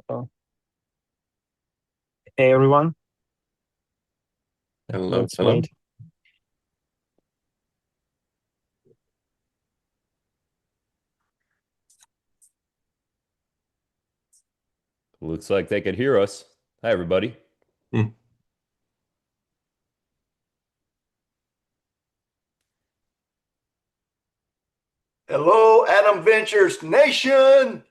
So, hey everyone, Hello, let's hello. wait. Looks like they could hear us. Hi, everybody. Hmm. Hello, Adam Ventures Nation.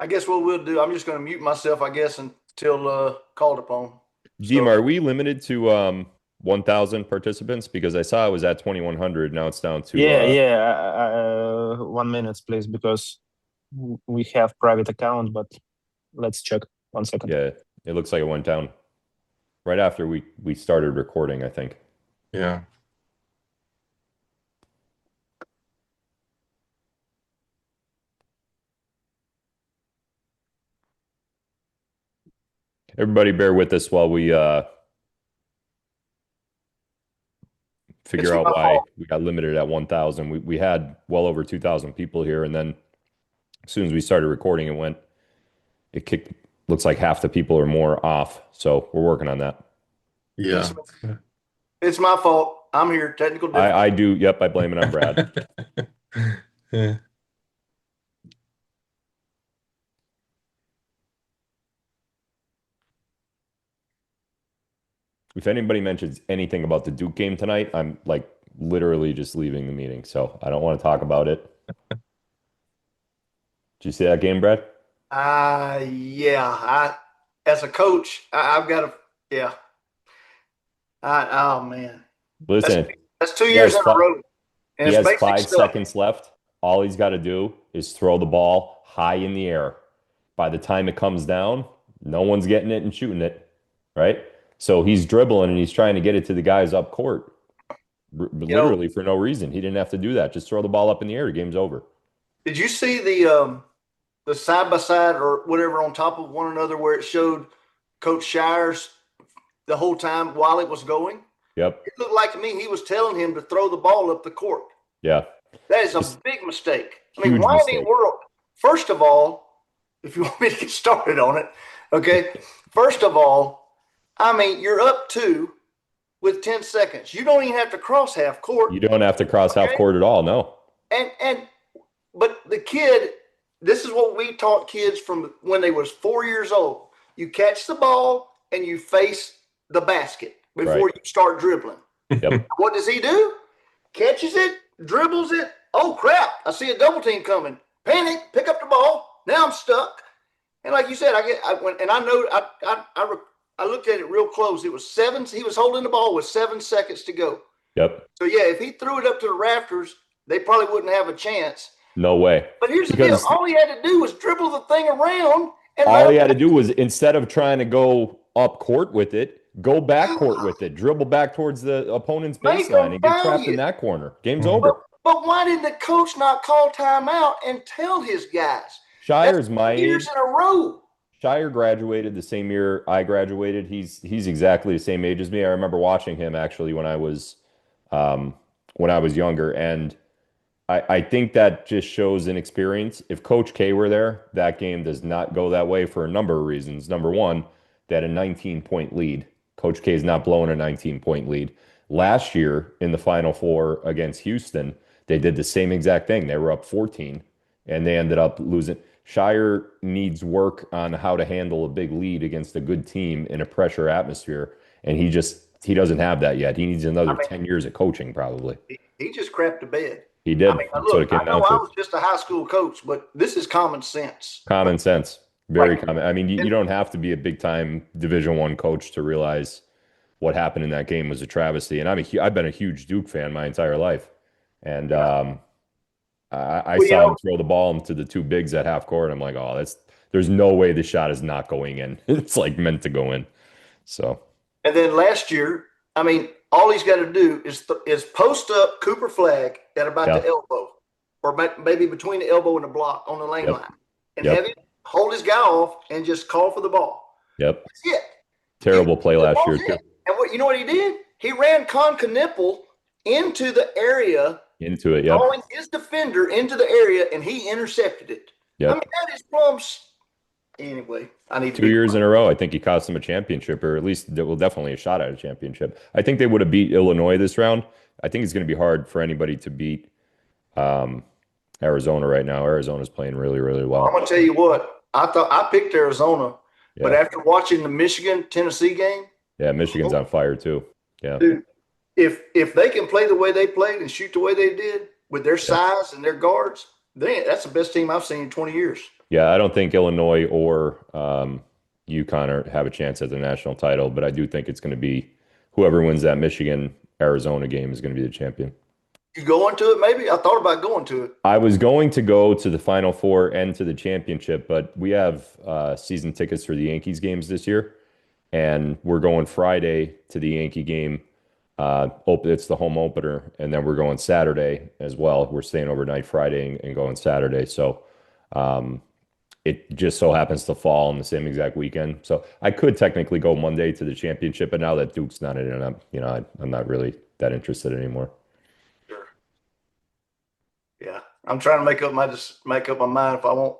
I guess what we'll do, I'm just going to mute myself, I guess, until called upon. Dima, are we limited to 1,000 participants? Because I saw it was at 2,100. Now it's down to Yeah. 1 minute, please, because we have private account, but let's check 1 second. yeah. It looks like it went down right after we started recording, I think. Yeah. Everybody, bear with us while we figure out why we got limited at 1,000. We had well over 2,000 people here, and then as soon as we started recording, it kicked. Looks like half the people or more off. So we're working on that. Yeah. It's my fault. I'm here. Technical difficulty. I do. Yep, I blame it on Brad. Yeah. If anybody mentions anything about the Duke game tonight, I'm like literally just leaving the meeting. So I don't want to talk about it. Did you see that game, Brad? Yeah. As a coach, I've got to, yeah. Oh, man. Listen, That's 2 years in a row. And he it's has basic 5 stuff. seconds left. All he's got to do is throw the ball high in the air. By the time it comes down, no one's getting it and shooting it, right? So he's dribbling and he's trying to get it to the guys up court, literally for no reason. He didn't have to do that. Just throw the ball up in the air. The game's over. Did you see the side by side or whatever on top of one another where it showed Coach Shires the whole time while it was going? Yep. It looked like to me he was telling him to throw the ball up the court. Yeah. That is a big mistake. I mean, Huge why mistake. in the world? First of all, if you want me to get started on it, okay. First of all, I mean, you're up 2 with 10 seconds. You don't even have to cross half court. You don't have to cross half court at all. No. But the kid, this is what we taught kids from when they was 4 years old. You catch the ball and you face the basket before you start dribbling. Yep. What does he do? Catches it, dribbles it. Oh crap! I see a double team coming. Panic! Pick up the ball. Now I'm stuck. And like you said, I looked at it real close. It was 7. He was holding the ball with 7 seconds to go. Yep. So yeah, if he threw it up to the rafters, they probably wouldn't have a chance. No way. But here's the deal. All he had to do was dribble the thing around. And all he had to do was, instead of trying to go up court with it, go back court with it. Dribble back towards the opponent's baseline and get trapped in that corner. Game's over. But why did the coach not call timeout and tell his guys? Shire's my age. Years in a row. Shire graduated the same year I graduated. He's exactly the same age as me. I remember watching him actually when I was younger, and I think that just shows inexperience. If Coach K were there, that game does not go that way for a number of reasons. Number one, they had a 19-point lead. Coach K is not blowing a 19-point lead. Last year in the Final Four against Houston, they did the same exact thing. They were up 14, and they ended up losing. Shire needs work on how to handle a big lead against a good team in a pressure atmosphere, and he doesn't have that yet. He needs another 10 years of coaching probably. He just crapped the bed. He did. I mean, That's what it came I know down to. I was just a high school coach, but this is common sense. Common sense. Very common. I mean, you don't have to be a big-time Division I coach to realize what happened in that game was a travesty. And I've been a huge Duke fan my entire life. And I saw him throw the ball into the 2 bigs at half court. I'm like, oh, there's no way this shot is not going in. It's like meant to go in. So. And then last year, I mean, all he's got to do is post up Cooper flag at about the elbow, or maybe between the elbow and the block on the lane line, and have him hold his guy off and just call for the ball. Yep. That's it. Terrible play last year too. And you know what he did? He ran Nipple into the area. Into it, yeah. Throwing his defender into the area, and he intercepted it. Yep. I mean, that is plums. Anyway, I need 2 years in a row. I think he cost them a championship, or at least definitely a shot at a championship. I think they would have beat Illinois this round. I think it's going to be hard for anybody to beat Arizona right now. Arizona's playing really, really well. I'm going to tell you what. I picked Arizona, but after watching the Michigan-Tennessee game. Yeah, Michigan's on fire too. Yeah. Dude, if they can play the way they played and shoot the way they did with their size and their guards, that's the best team I've seen in 20 years. Yeah, I don't think Illinois or UConn have a chance at the national title, but I do think it's going to be whoever wins that Michigan-Arizona game is going to be the champion. You going to it maybe? I thought about going to it. I was going to go to the Final Four and to the championship, but we have season tickets for the Yankees games this year, and we're going Friday to the Yankee game. It's the home opener, and then we're going Saturday as well. We're staying overnight Friday and going Saturday. So it just so happens to fall on the same exact weekend. So I could technically go Monday to the championship, but now that Duke's not in it, I'm not really that interested anymore. Sure. Yeah, I'm trying to make up my mind if I want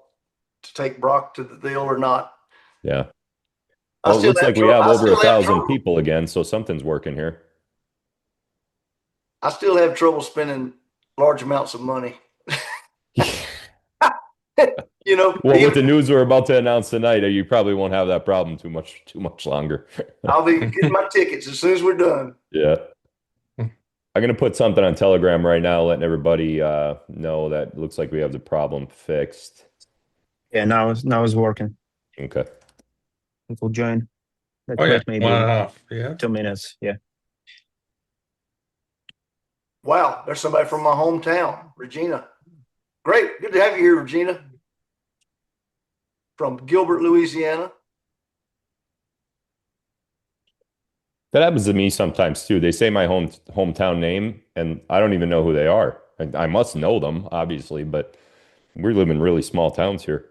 to take Brock to the deal or not. Yeah. Well, it looks like we have over 1,000 people again, so something's working here. I still have trouble spending large amounts of money. Well, with the news we're about to announce tonight, you probably won't have that problem too much longer. I'll be getting my tickets as soon as we're done. Yeah. I'm going to put something on Telegram right now, letting everybody know that it looks like we have the problem fixed. Yeah, now it's working. Okay. It will join. Maybe 1.5. 2 minutes. Yeah. Wow, there's somebody from my hometown, Regina. Great. Good to have you here, Regina. From Gilbert, Louisiana. That happens to me sometimes too. They say my hometown name, and I don't even know who they are. I must know them, obviously, but we live in really small towns here.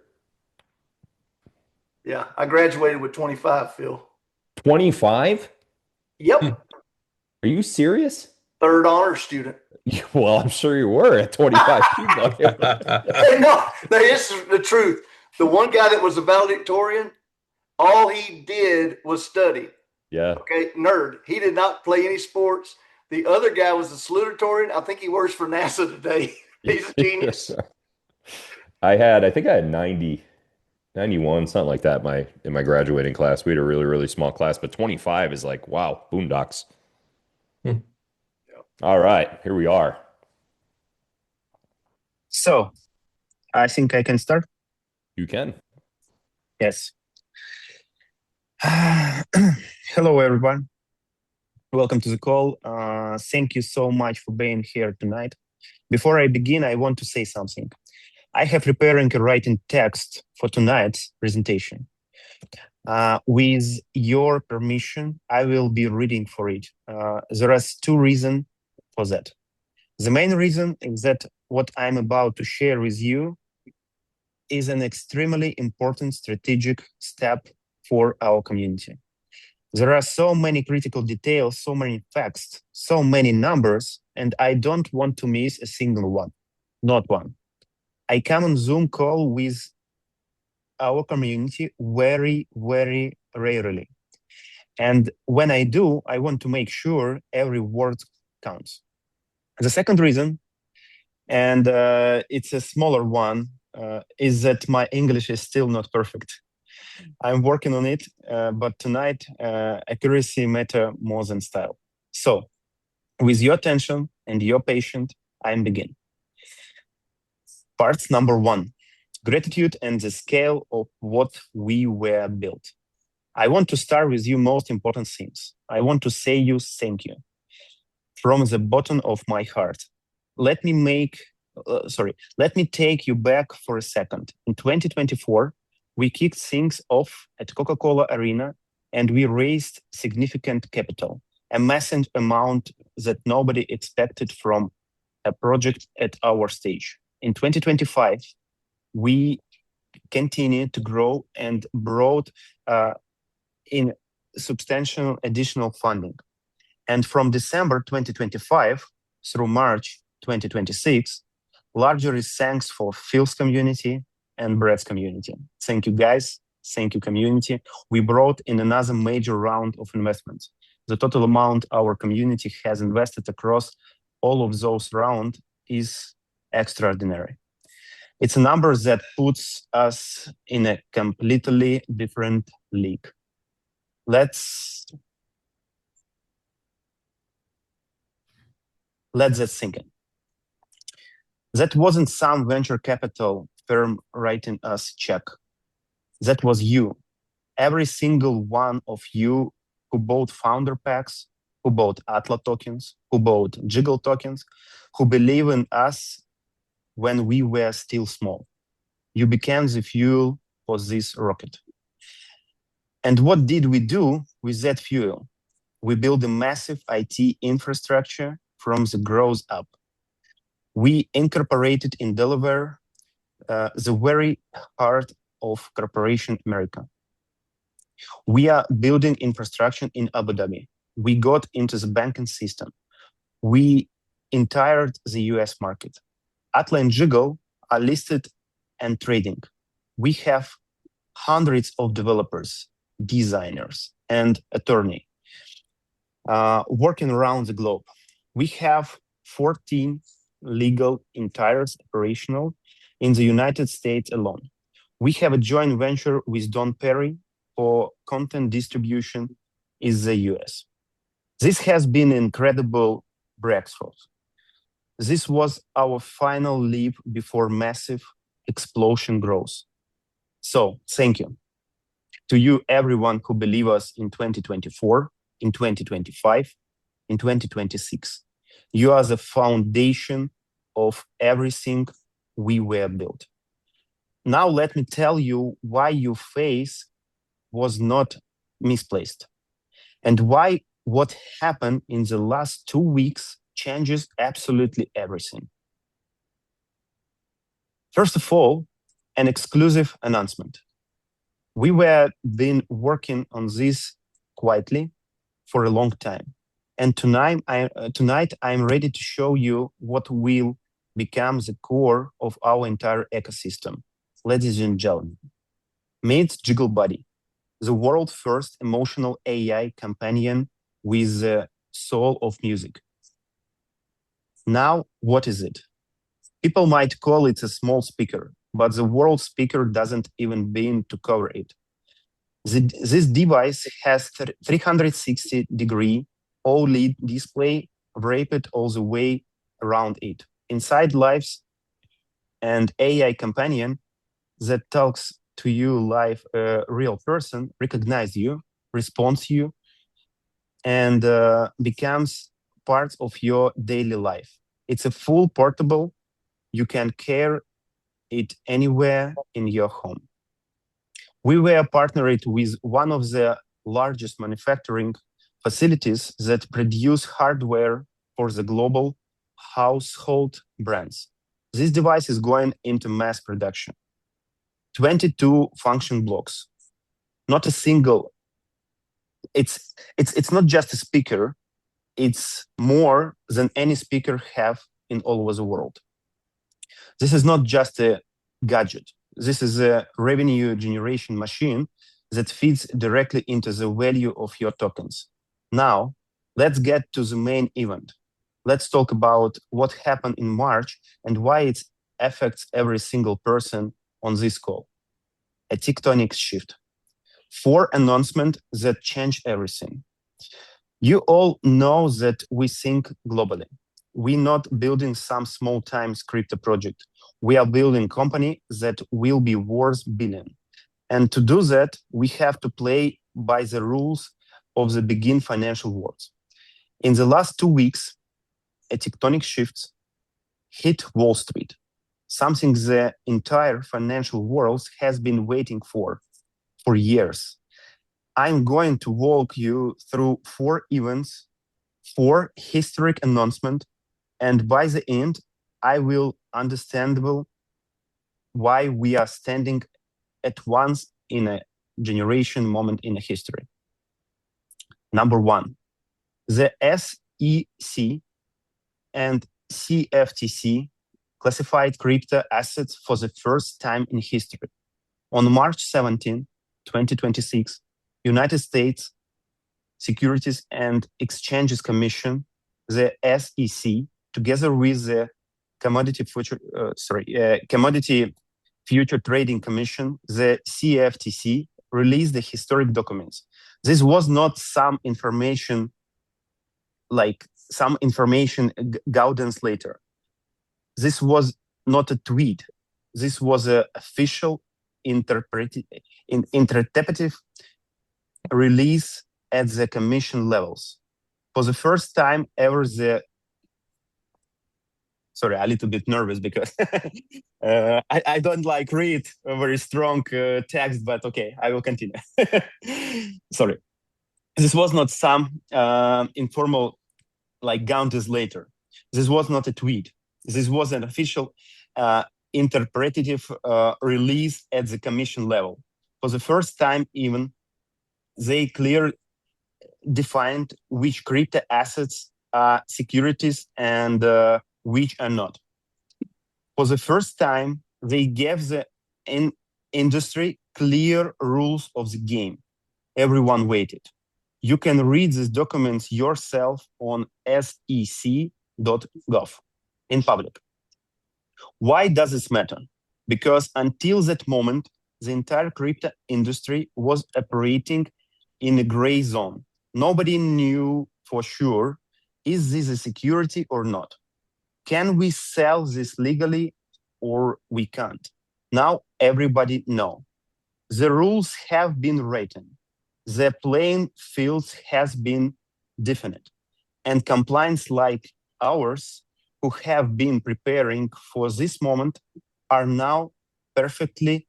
Yeah, I graduated with 25, Phil. 25? Yep. Are you serious? Third honor student. Well, I'm sure you were at 25 people. No, this is the truth. The one guy that was a valedictorian, all he did was study. Yeah. Okay, nerd. He did not play any sports. The other guy was a salutatorian. I think he works for NASA today. He's a genius. I think I had 90, 91, something like that in my graduating class. We had a really, really small class, but 25 is like, wow, boondocks. All right, here we are. So, I think I can start. You can. Yes. Hello, everyone. Welcome to the call. Thank you so much for being here tonight. Before I begin, I want to say something. I have preparing a writing text for tonight's presentation. With your permission, I will be reading for it. There are 2 reasons for that. The main reason is that what I'm about to share with you is an extremely important strategic step for our community. There are so many critical details, so many facts, so many numbers, and I don't want to miss a single one, not one. I come on Zoom call with our community very, very rarely. And when I do, I want to make sure every word counts. The second reason, and it's a smaller one, is that my English is still not perfect. I'm working on it, but tonight, accuracy matters more than style. So, with your attention and your patience, I'm begin. Parts number 1, gratitude and the scale of what we were built. I want to start with you most important things. I want to say you thank you from the bottom of my heart. Let me take you back for a second. In 2024, we kicked things off at Coca-Cola Arena and we raised significant capital. a massive amount that nobody expected from a project at our stage. In 2025, we continued to grow and brought in substantial additional funding. And from December 2025 through March 2026, largely thanks for Phil's community and Brett's community. Thank you, guys. Thank you, community. We brought in another major round of investments. The total amount our community has invested across all of those rounds is extraordinary. It's a number that puts us in a completely different league. Let's that sink in. That wasn't some venture capital firm writing us a check. That was you. Every single one of you who bought founder packs, who bought Atlas tokens, who bought Jiggle tokens, who believe in us when we were still small. You became the fuel for this rocket. And what did we do with that fuel? We built a massive IT infrastructure from the growth up. We incorporated in Delaware, the very heart of corporation America. We are building infrastructure in Abu Dhabi. We got into the banking system. We entered the US market. Atlas and Jiggle are listed and trading. We have hundreds of developers, designers, and attorneys working around the globe. We have 14 legal entities operational in the United States alone. We have a joint venture with Don Perry for content distribution in the US. This has been an incredible breakthrough. This was our final leap before massive explosion growth. So thank you to you, everyone who believe us in 2024, in 2025, in 2026. You are the foundation of everything we were built. Now let me tell you why your faith was not misplaced and why what happened in the last 2 weeks changes absolutely everything. First of all, an exclusive announcement. We were been working on this quietly for a long time. And tonight I'm ready to show you what will become the core of our entire ecosystem. Ladies and gentlemen, meet Jiggle Buddy, the world's first emotional AI companion with the soul of music. Now, what is it? People might call it a small speaker, but the word speaker doesn't even begin to cover it. This device has 360-degree OLED display wrapped all the way around it. Inside lives an AI companion that talks to you like a real person, recognizes you, responds to you, and becomes part of your daily life. It's a full portable. You can carry it anywhere in your home. We were partnered with one of the largest manufacturing facilities that produce hardware for the global household brands. This device is going into mass production. 22 function blocks, not a single. It's not just a speaker. It's more than any speaker have in all over the world. This is not just a gadget. This is a revenue generation machine that feeds directly into the value of your tokens. Now, let's get to the main event. Let's talk about what happened in March and why it affects every single person on this call. A tectonic shift. 4 announcements that change everything. You all know that we think globally. We're not building some small-time crypto project. We are building a company that will be worth billion. And to do that, we have to play by the rules of the begin financial world. In the last 2 weeks, a tectonic shift hit Wall Street, something the entire financial world has been waiting for years. I'm going to walk you through 4 events 4 historic announcement, and by the end, I will understandable why we are standing at once in a generation moment in a history. Number 1, the SEC and CFTC classified crypto assets for the first time in history. On March 17, 2026, United States Securities and Exchanges Commission, the SEC, together with the Commodity Future Trading Commission, the CFTC, released the historic documents. This was not some information guidance later. This was not a tweet. This was an official interpretive release at the commission levels. For the first time ever, sorry, I'm a little bit nervous because I don't read a very strong text, but okay, I will continue. Sorry. This was not some informal Gauntis later. This was not a tweet. This was an official interpretative release at the commission level. For the first time even, they clearly defined which crypto assets are securities and which are not. For the first time, they gave the industry clear rules of the game. Everyone waited. You can read these documents yourself on sec.gov in public. Why does this matter? Because until that moment, the entire crypto industry was operating in a gray zone. Nobody knew for sure, is this a security or not? Can we sell this legally or we can't? Now everybody knows. The rules have been written. The playing field has been defined. And compliance like ours, who have been preparing for this moment, are now perfectly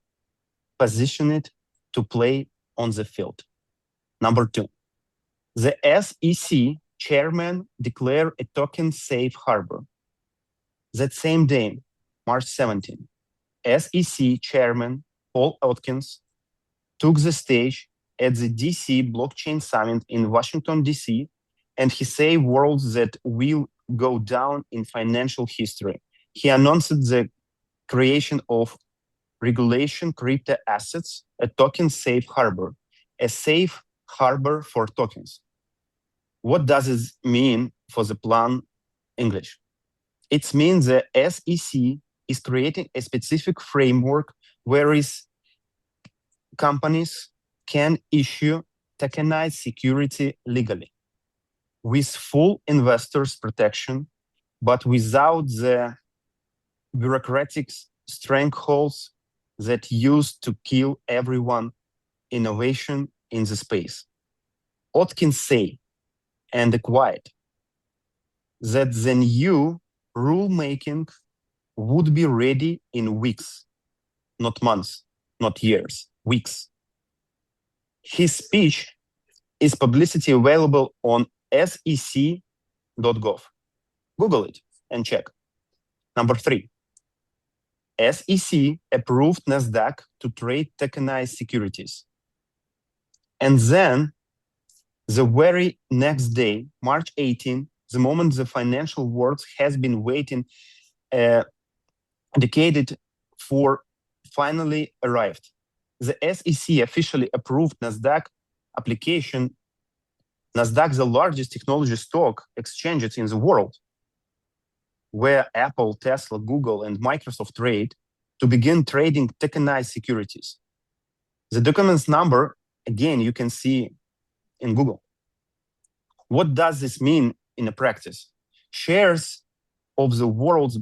positioned to play on the field. Number 2, the SEC chairman declared a token safe harbor. That same day, March 17, SEC chairman Paul Atkins took the stage at the DC Blockchain Summit in Washington, D.C., and he said words that will go down in financial history. He announced the creation of regulation crypto assets, a token safe harbor, a safe harbor for tokens. What does it mean for the plain English? It means the SEC is creating a specific framework where companies can issue tokenized security legally with full investors protection, but without the bureaucratic strangleholds that used to kill everyone innovation in the space. Atkins say, and quiet, that the new rulemaking would be ready in weeks, not months, not years, weeks. His speech is publicity available on sec.gov. Google it and check. Number 3, SEC approved NASDAQ to trade tokenized securities. And then the very next day, March 18, the moment the financial world has been waiting a decade for, finally arrived. The SEC officially approved NASDAQ application. NASDAQ, the largest technology stock exchanges in the world, where Apple, Tesla, Google, and Microsoft trade, to begin trading tokenized securities. The documents number, again, you can see in Google. What does this mean in a practice? Shares of the world's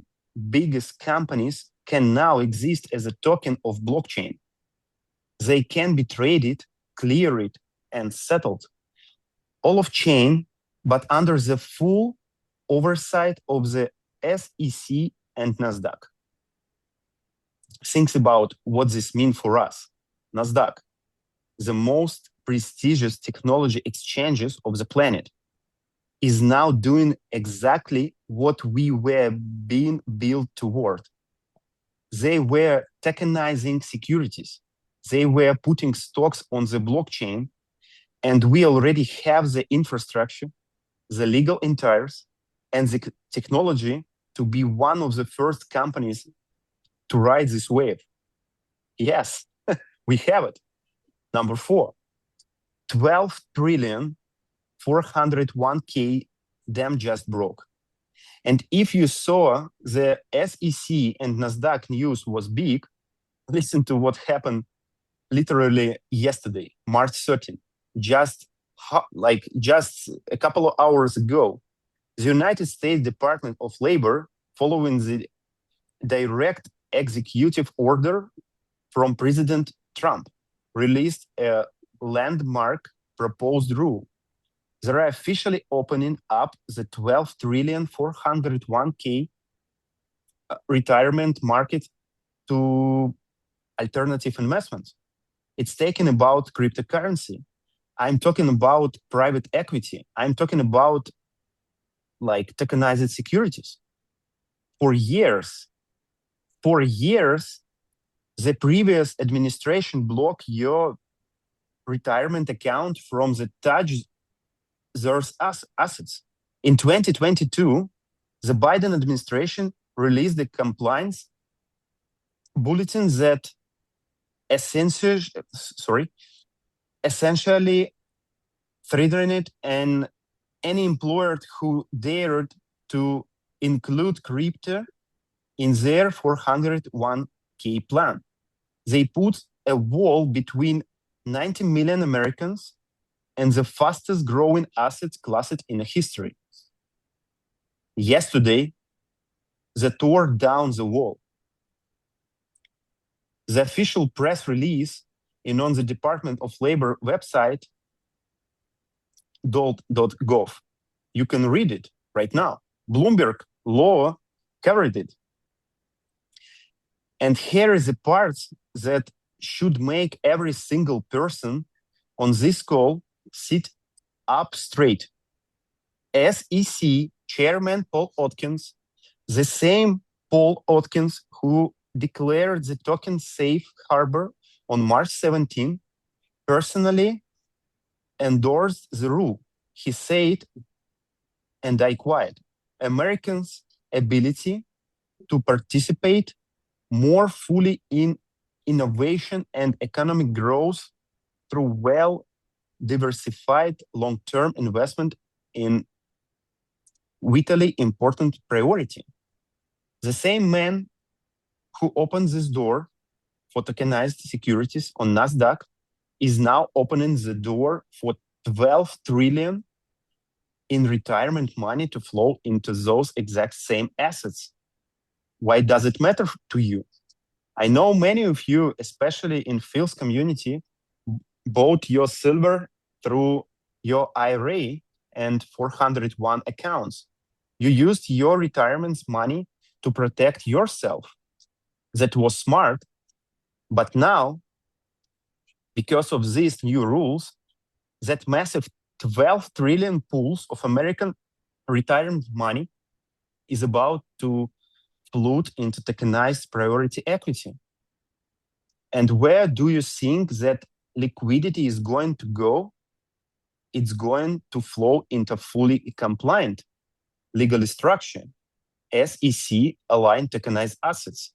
biggest companies can now exist as a token of blockchain. They can be traded, cleared, and settled all off chain, but under the full oversight of the SEC and NASDAQ. Think about what this means for us. NASDAQ, the most prestigious technology exchanges of the planet. is now doing exactly what we were being built toward. They were tokenizing securities. They were putting stocks on the blockchain, and we already have the infrastructure, the legal entities, and the technology to be one of the first companies to ride this wave. Yes, we have it. Number 4, 12 trillion 401k dam just broke. And if you saw the SEC and NASDAQ news was big, listen to what happened literally yesterday, March 13th, just a couple of hours ago. The United States Department of Labor, following the direct executive order from President Trump, released a landmark proposed rule. They're officially opening up the 12 trillion 401k retirement market to alternative investments. It's talking about cryptocurrency. I'm talking about private equity. I'm talking about like tokenized securities. For years, the previous administration blocked your retirement account from the touch those assets. In 2022, the Biden administration released the compliance bulletin that essentially threatened and any employer who dared to include crypto in their 401k plan. They put a wall between 90 million Americans and the fastest growing asset class in history. Yesterday, they tore down the wall. The official press release on the Department of Labor website, .gov, you can read it right now. Bloomberg Law covered it. And here is the part that should make every single person on this call sit up straight. SEC Chairman Paul Atkins, the same Paul Atkins who declared the token safe harbor on March 17, personally endorsed the rule. He said, and I quote, Americans' ability to participate more fully in innovation and economic growth through well-diversified long-term investment in vitally important priority. The same man who opened this door for tokenized securities on NASDAQ is now opening the door for 12 trillion in retirement money to flow into those exact same assets. Why does it matter to you? I know many of you, especially in Phil's community, bought your silver through your IRA and 401 accounts. You used your retirement money to protect yourself. That was smart. But now, because of these new rules, that massive 12 trillion pools of American retirement money is about to float into tokenized priority equity. And where do you think that liquidity is going to go? It's going to flow into fully compliant, legally structured, SEC aligned tokenized assets.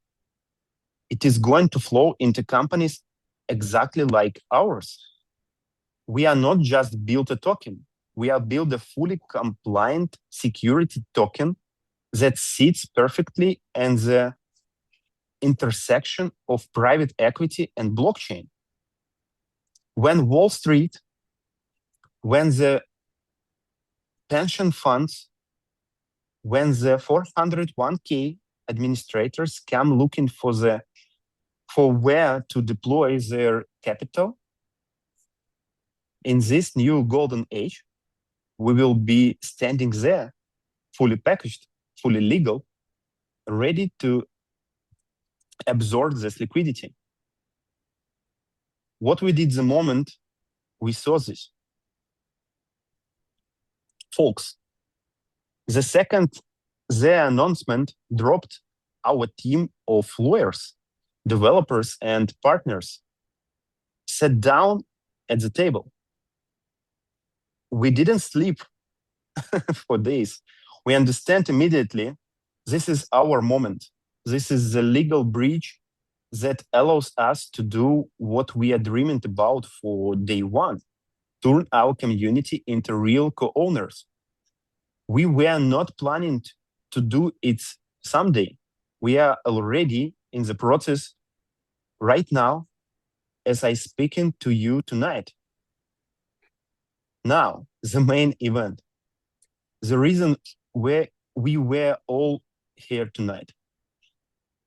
It is going to flow into companies exactly like ours. We are not just built a token. We are built a fully compliant security token that sits perfectly in the intersection of private equity and blockchain. When Wall Street, when the pension funds, when the 401k administrators come looking for where to deploy their capital, in this new golden age, we will be standing there, fully packaged, fully legal, ready to absorb this liquidity. What we did the moment we saw this? Folks, The second the announcement dropped, our team of lawyers, developers, and partners sat down at the table. We didn't sleep for days. We understand immediately this is our moment. This is the legal bridge that allows us to do what we are dreaming about for day one, turn our community into real co-owners. We were not planning to do it someday. We are already in the process right now as I speaking to you tonight. Now, the main event. The reason we were all here tonight.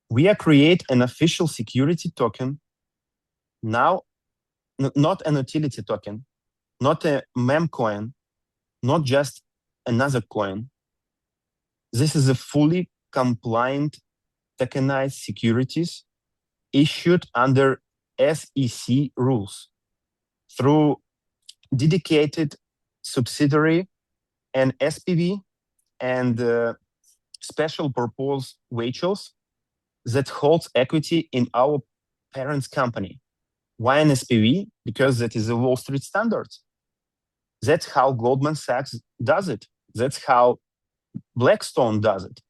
We are create an official security token now, not an utility token, not a meme coin, not just another coin. This is a fully compliant tokenized securities issued under SEC rules through dedicated subsidiary and SPV and special purpose vehicles that holds equity in our parent's company. Why an SPV? Because that is a Wall Street standard. That's how Goldman Sachs does it. That's how Blackstone does it.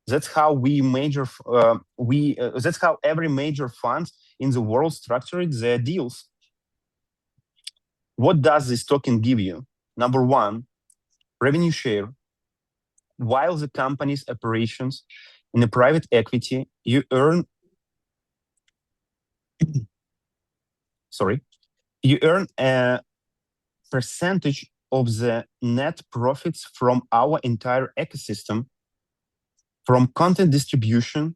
That's how that's how every major fund in the world structured their deals. What does this token give you? Number one, revenue share. While the company's operations in a private equity, you earn a percentage of the net profits from our entire ecosystem, from content distribution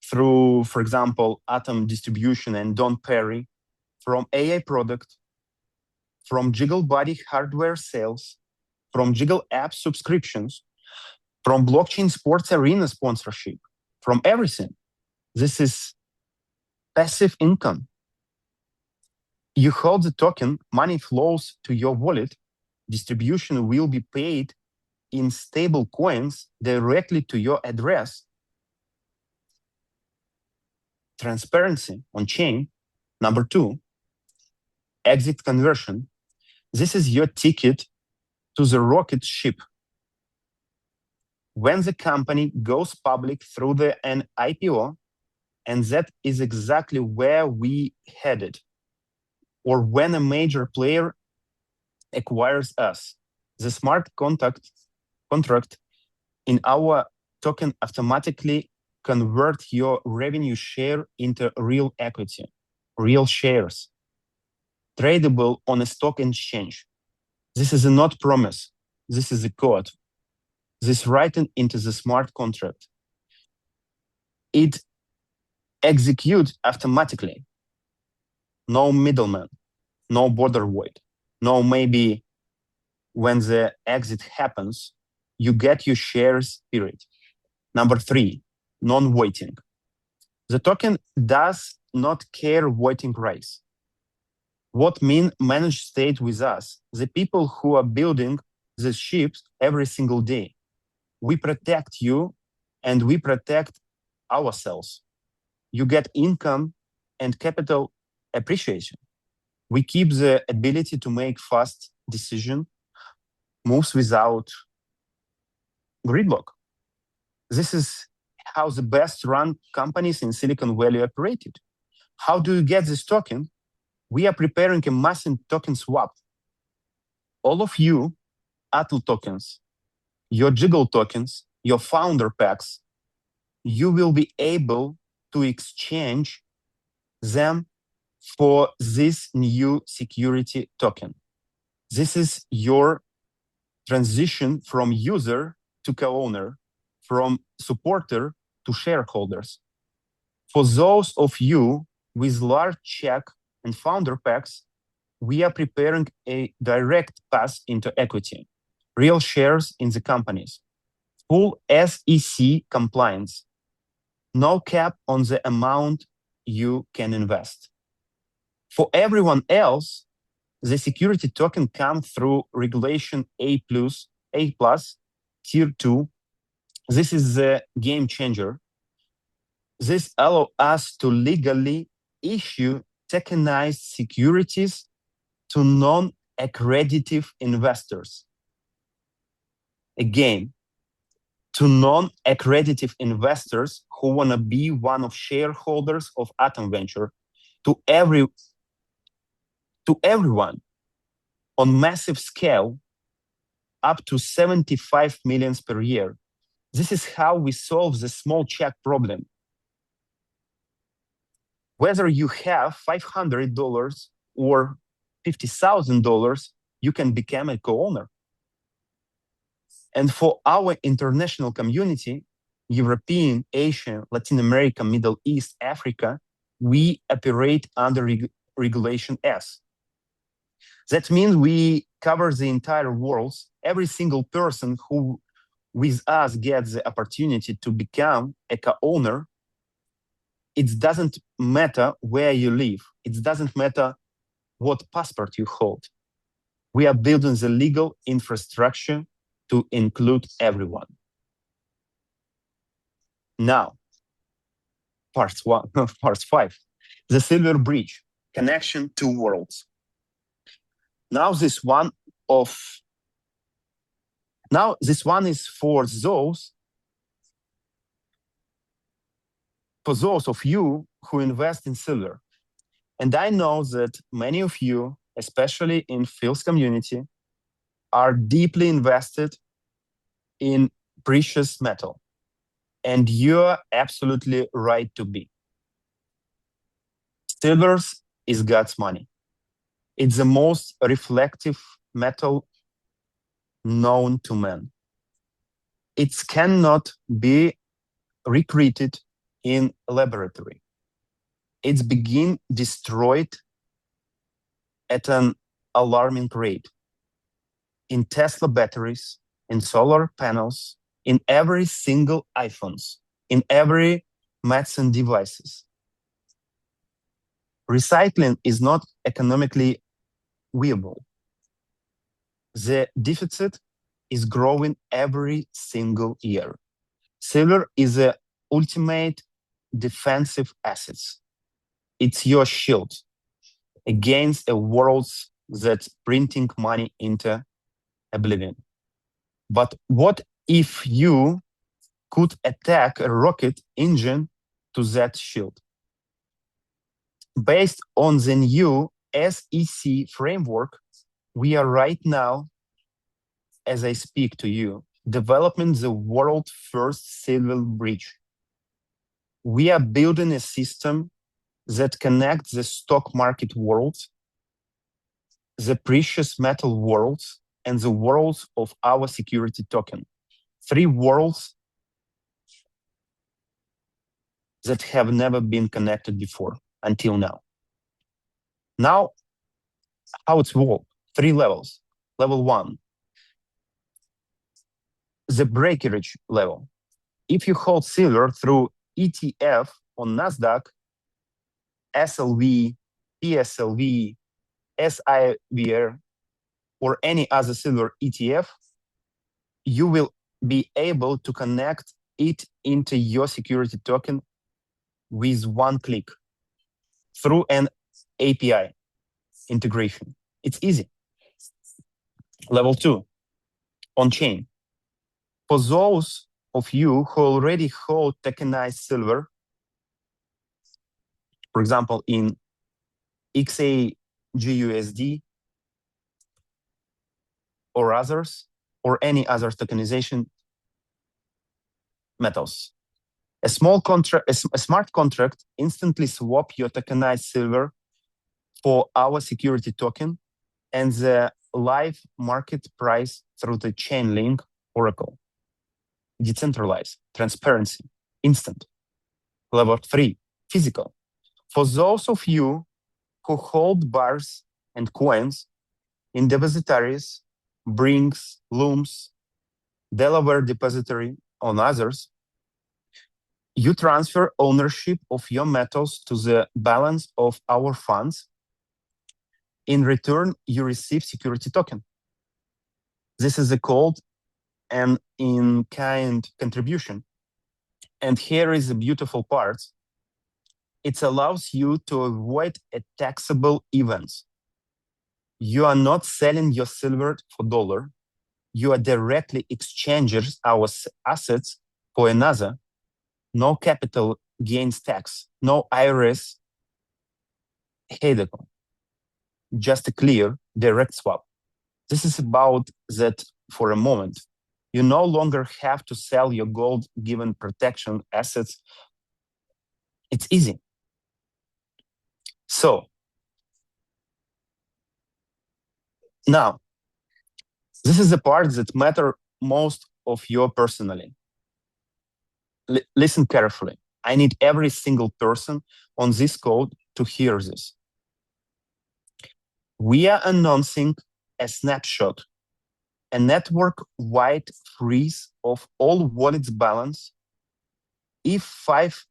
through, for example, Atom distribution and Don Perry, from AI product, from Jiggle Body hardware sales, from Jiggle app subscriptions, from blockchain sports arena sponsorship, from everything. This is passive income. You hold the token, money flows to your wallet, distribution will be paid in stable coins directly to your address. Transparency on chain. Number two, exit conversion. This is your ticket to the rocket ship. When the company goes public through an IPO, and that is exactly where we headed, or when a major player acquires us, the smart contract in our token automatically convert your revenue share into real equity, real shares, tradable on a stock exchange. This is not promise. This is a code. This written into the smart contract. It executes automatically. No middleman, no border void, no maybe when the exit happens, you get your shares, period. Number three, non-voting. The token does not care voting rights. What mean managed state with us? The people who are building the ships every single day. We protect you and we protect ourselves. You get income and capital appreciation. We keep the ability to make fast decision, moves without gridlock. This is how the best run companies in Silicon Valley operated. How do you get this token? We are preparing a massive token swap. All of you, ATL tokens, your Jiggle tokens, your founder packs, you will be able to exchange them for this new security token. This is your transition from user to co-owner, from supporter to shareholders. For those of you with large check and founder packs, we are preparing a direct path into equity, real shares in the companies, full SEC compliance, no cap on the amount you can invest. For everyone else, the security token comes through regulation A+, Tier 2, this is the game changer. This allows us to legally issue tokenized securities to non-accredited investors. Again, to non-accredited investors who want to be one of shareholders of Atom Venture, to everyone on massive scale, up to 75 million per year. This is how we solve the small check problem. Whether you have $500 or $50,000, you can become a co-owner. And for our international community, European, Asian, Latin America, Middle East, Africa, we operate under Regulation S. That means we cover the entire world. Every single person who with us gets the opportunity to become a co-owner. It doesn't matter where you live. It doesn't matter what passport you hold. We are building the legal infrastructure to include everyone. Now, part 5, the silver bridge, connection to worlds. Now this one is for those of you who invest in silver. And I know that many of you, especially in Phil's community, are deeply invested in precious metal. And you're absolutely right to be. Silver is God's money. It's the most reflective metal known to man. It cannot be recreated in a laboratory. It's being destroyed at an alarming rate in Tesla batteries, in solar panels, in every single iPhones, in every medicine devices. Recycling is not economically viable. The deficit is growing every single year. Silver is the ultimate defensive asset. It's your shield against a world that's printing money into oblivion. But what if you could attack a rocket engine to that shield? Based on the new SEC framework, we are right now, as I speak to you, developing the world's first silver bridge. We are building a system that connects the stock market world, the precious metal world, and the world of our security token. 3 worlds that have never been connected before until now. Now, how it's worked? 3 levels. Level 1, the brokerage level. If you hold silver through ETF on NASDAQ, SLV, PSLV, SIVR, or any other silver ETF, you will be able to connect it into your security token with 1 click through an API integration. It's easy. Level 2, on-chain. For those of you who already hold tokenized silver, for example, in XAGUSD or others, or any other tokenization metals, a smart contract instantly swap your tokenized silver for our security token and the live market price through the Chainlink Oracle. Decentralized, transparency, instant. Level 3, physical. For those of you who hold bars and coins in depositories, Brinks, Looms, Delaware Depository, on others, you transfer ownership of your metals to the balance of our funds. In return, you receive security token. This is called an in-kind contribution. And here is the beautiful part. It allows you to avoid a taxable events. You are not selling your silver for dollar. You are directly exchanging our assets for another. No capital gains tax, no IRS headache, just a clear direct swap. This is about that for a moment. You no longer have to sell your gold given protection assets. It's easy. So now, this is the part that matter most of you personally. Listen carefully. I need every single person on this code to hear this. We are announcing a snapshot, a network-wide freeze of all wallets balance. In 5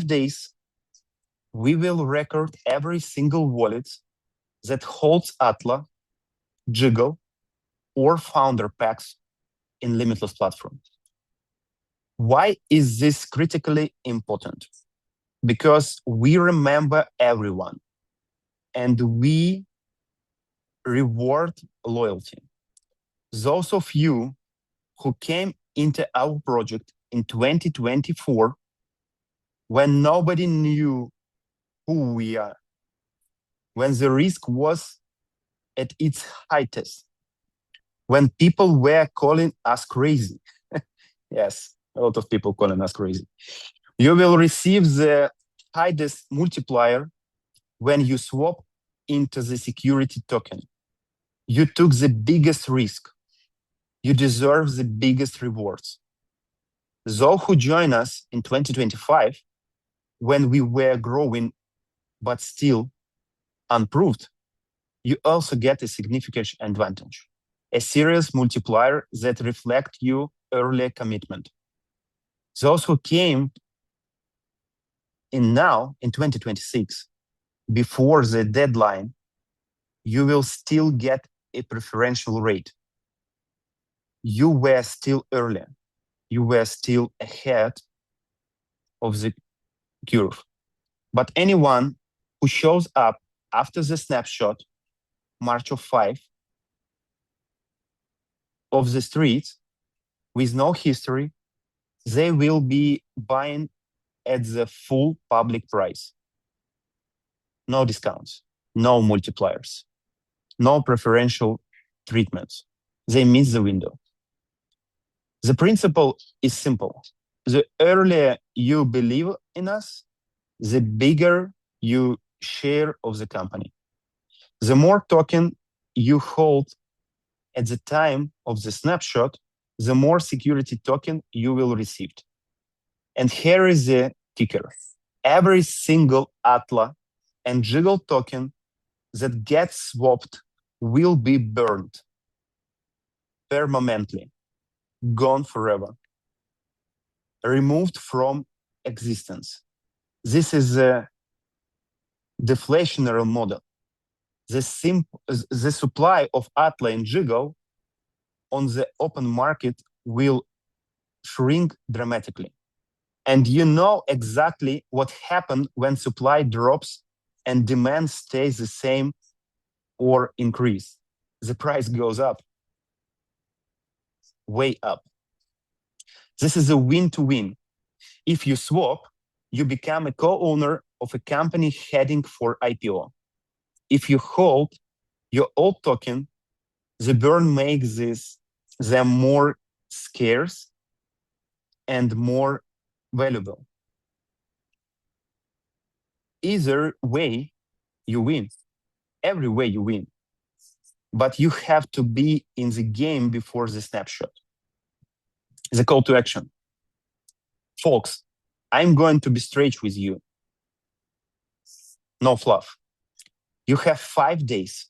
days, we will record every single wallet that holds Atla, Jiggle, or Founder packs in Limitless platform. Why is this critically important? Because we remember everyone, and we reward loyalty. Those of you who came into our project in 2024, when nobody knew who we are, when the risk was at its highest, when people were calling us crazy. Yes, a lot of people calling us crazy. You will receive the highest multiplier when you swap into the security token. You took the biggest risk. You deserve the biggest rewards. Those who join us in 2025, when we were growing but still unproved, you also get a significant advantage, a serious multiplier that reflects your earlier commitment. Those who came in now in 2026, before the deadline, you will still get a preferential rate. You were still earlier. You were still ahead of the curve. But anyone who shows up after the snapshot, March of 5, of the streets with no history, they will be buying at the full public price. No discounts, no multipliers, no preferential treatments. They miss the window. The principle is simple. The earlier you believe in us, the bigger you share of the company. The more token you hold at the time of the snapshot, the more security token you will receive. And here is the kicker. Every single Atla and Jiggle token that gets swapped will be burned permanently, gone forever, removed from existence. This is a deflationary model. The supply of Atla and Jiggle on the open market will shrink dramatically. And you know exactly what happens when supply drops and demand stays the same or increase. The price goes up, way up. This is a win-to-win. If you swap, you become a co-owner of a company heading for IPO. If you hold your old token, the burn makes them more scarce and more valuable. Either way, you win. Every way you win. But you have to be in the game before the snapshot. The call to action. Folks, I'm going to be straight with you. No fluff. You have 5 days.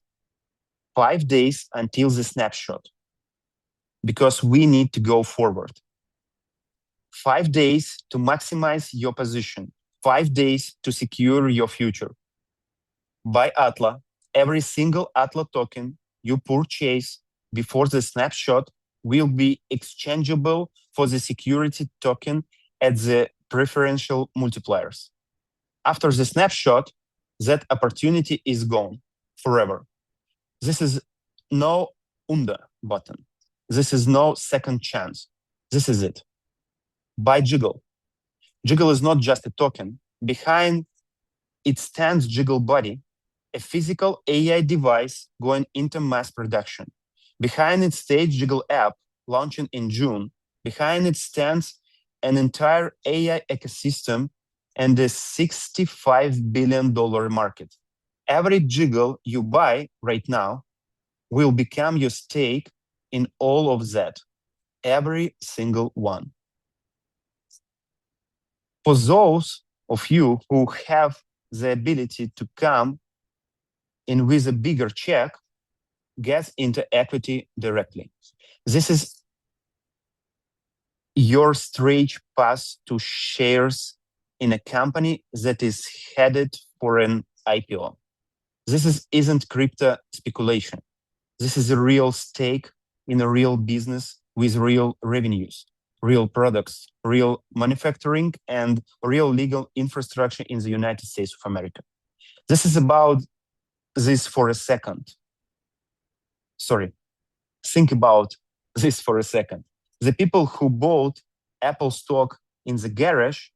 5 days until the snapshot. Because we need to go forward. 5 days to maximize your position. 5 days to secure your future. Buy Atla. Every single Atla token you purchase before the snapshot will be exchangeable for the security token at the preferential multipliers. After the snapshot, that opportunity is gone forever. This is no undo button. This is no second chance. This is it. Buy Jiggle. Jiggle is not just a token. Behind it stands Jiggle Body, a physical AI device going into mass production. Behind it stays Jiggle app, launching in June. Behind it stands an entire AI ecosystem and a $65 billion market. Every Jiggle you buy right now will become your stake in all of that, every single one. For those of you who have the ability to come in with a bigger check, get into equity directly. This is your straight path to shares in a company that is headed for an IPO. This isn't crypto speculation. This is a real stake in a real business with real revenues, real products, real manufacturing, and real legal infrastructure in the United States of America. This is about this for a second. Sorry, think about this for a second. The people who bought Apple stock in the garage,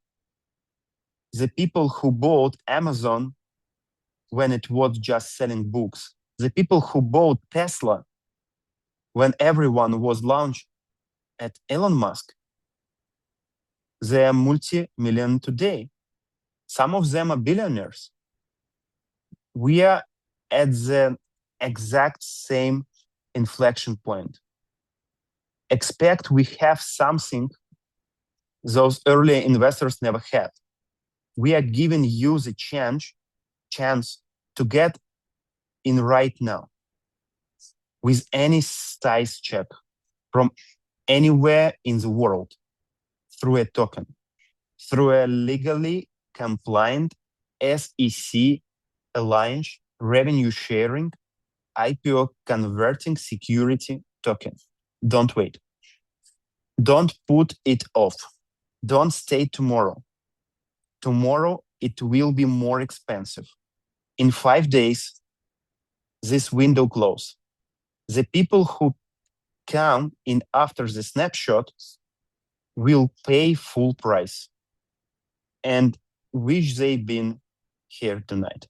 the people who bought Amazon when it was just selling books, the people who bought Tesla when everyone was launched at Elon Musk, they are multi-million today. Some of them are billionaires. We are at the exact same inflection point. Expect we have something those early investors never had. We are giving you the chance to get in right now with any size check from anywhere in the world through a token, through a legally compliant SEC alliance revenue sharing IPO converting security token. Don't wait. Don't put it off. Don't stay tomorrow. Tomorrow it will be more expensive. In 5 days, this window closes. The people who come in after the snapshot will pay full price and wish they'd been here tonight.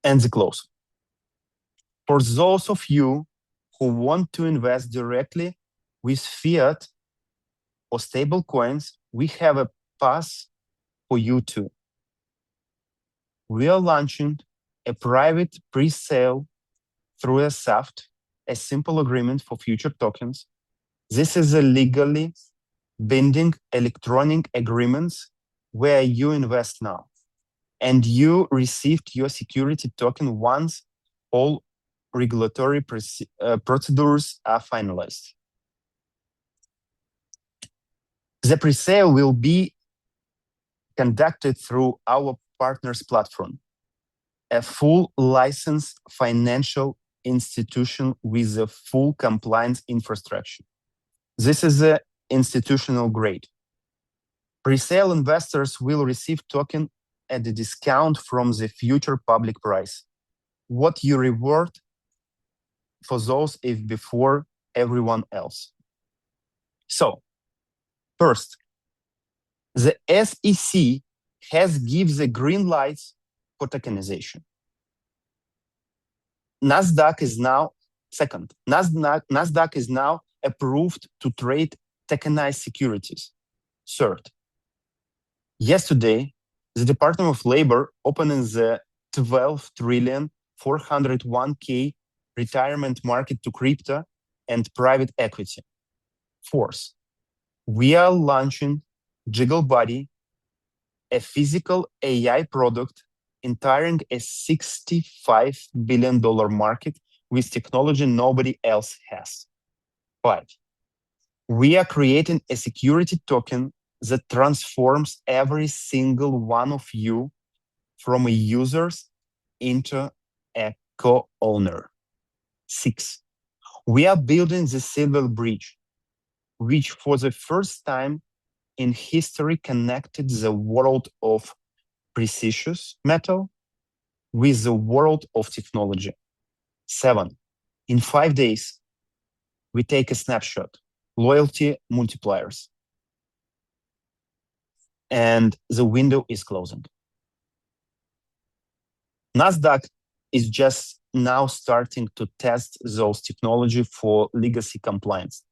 And the close. For those of you who want to invest directly with fiat or stable coins, we have a path for you too. We are launching a private pre-sale through a SAFT, a simple agreement for future tokens. This is a legally binding electronic agreements where you invest now and you received your security token once all regulatory procedures are finalized. The pre-sale will be conducted through our partners platform, a full licensed financial institution with a full compliance infrastructure. This is an institutional grade. Pre-sale investors will receive token at a discount from the future public price. What you reward for those if before everyone else. So, first, the SEC has given the green lights for tokenization. Nasdaq is now approved to trade tokenized securities. Third, yesterday, the Department of Labor opened the 12 trillion 401k retirement market to crypto and private equity. Fourth, we are launching Jiggle Body, a physical AI product entering a $65 billion market with technology nobody else has. 5, we are creating a security token that transforms every single one of you from a user into a co-owner. 6, we are building the silver bridge, which for the first time in history connected the world of precious metal with the world of technology. 7, in 5 days, we take a snapshot, loyalty multipliers, and the window is closing. NASDAQ is just now starting to test those technology for legacy compliance.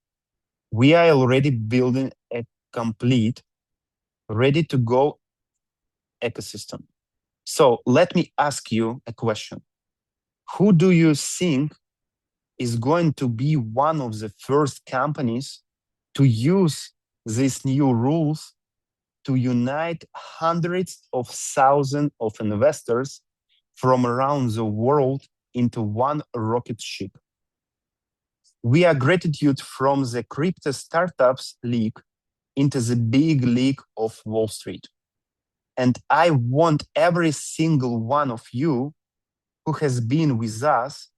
We are already building a complete, ready-to-go ecosystem. So let me ask you a question. Who do you think is going to be one of the first companies to use these new rules to unite hundreds of thousands of investors from around the world into one rocket ship? We are gratitude from the crypto startups league into the big league of Wall Street. And I want every single one of you who has been with us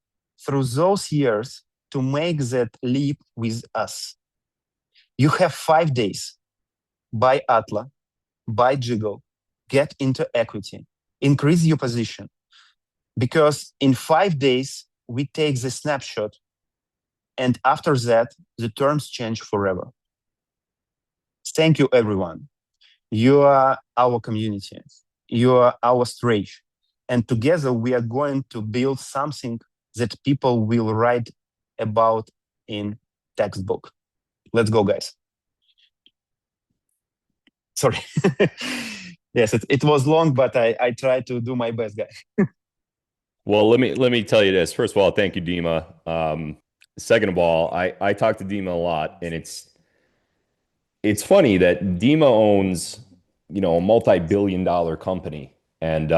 through those years to make that leap with us. You have 5 days. Buy Atla, buy Jiggle, get into equity, increase your position. Because in 5 days, we take the snapshot, and after that, the terms change forever. Thank you, everyone. You are our community. You are our stage. And together, we are going to build something that people will write about in textbook. Let's go, guys. Sorry. Yes, it was long, but I tried to do my best, guys. Well, let me tell you this. First of all, thank you, Dima. Second of all, I talk to Dima a lot, and it's funny that Dima owns, a multi-billion-dollar company, and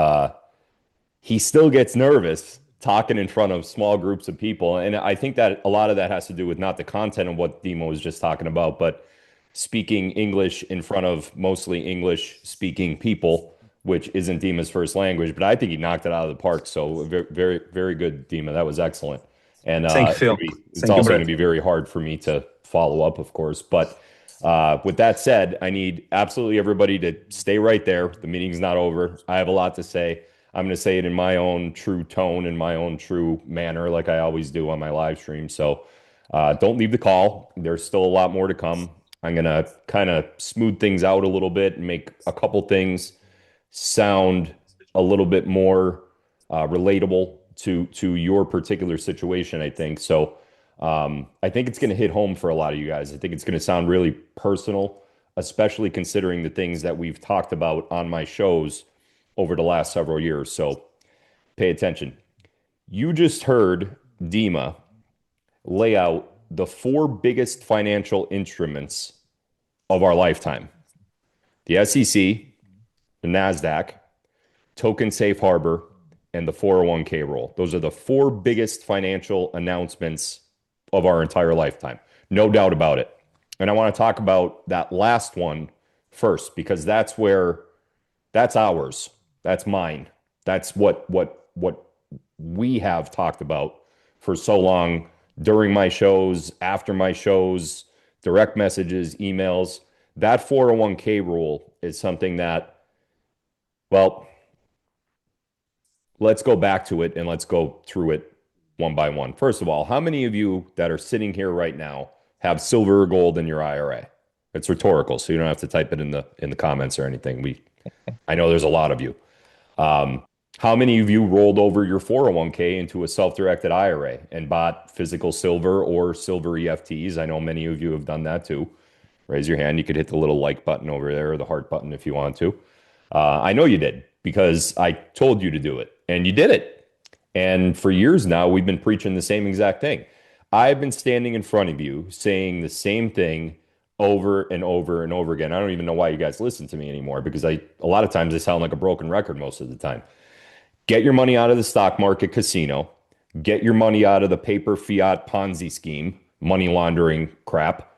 he still gets nervous talking in front of small groups of people. And I think that a lot of that has to do with not the content of what Dima was just talking about, but speaking English in front of mostly English-speaking people, which isn't Dima's first language. But I think he knocked it out of the park. So very, very, very good, Dima. That was excellent. And Thank you, Phil. It's also going to be very hard for me to follow up, of course. But with that said, I need absolutely everybody to stay right there. The meeting's not over. I have a lot to say. I'm going to say it in my own true tone, in my own true manner, like I always do on my live stream. So don't leave the call. There's still a lot more to come. I'm going to kind of smooth things out a little bit and make a couple things sound a little bit more relatable to your particular situation, I think. So I think it's going to hit home for a lot of you guys. I think it's going to sound really personal, especially considering the things that we've talked about on my shows over the last several years. So pay attention. You just heard Dima lay out the 4 biggest financial instruments of our lifetime: the SEC, the NASDAQ, token safe harbor, and the 401k rule. Those are the 4 biggest financial announcements of our entire lifetime. No doubt about it. And I want to talk about that last one first, because that's ours. That's mine. That's what we have talked about for so long during my shows, after my shows, direct messages, emails. That 401k rule is something that, well, let's go back to it and let's go through it one by one. First of all, how many of you that are sitting here right now have silver or gold in your IRA? It's rhetorical, so you don't have to type it in the comments or anything. I know there's a lot of you. How many of you rolled over your 401k into a self-directed IRA and bought physical silver or silver EFTs? I know many of you have done that too. Raise your hand. You could hit the little like button over there, or the heart button if you want to. I know you did, because I told you to do it, and you did it. And for years now, we've been preaching the same exact thing. I've been standing in front of you saying the same thing over and over and over again. I don't even know why you guys listen to me anymore, because a lot of times I sound like a broken record most of the time. Get your money out of the stock market casino. Get your money out of the paper fiat Ponzi scheme, money laundering crap.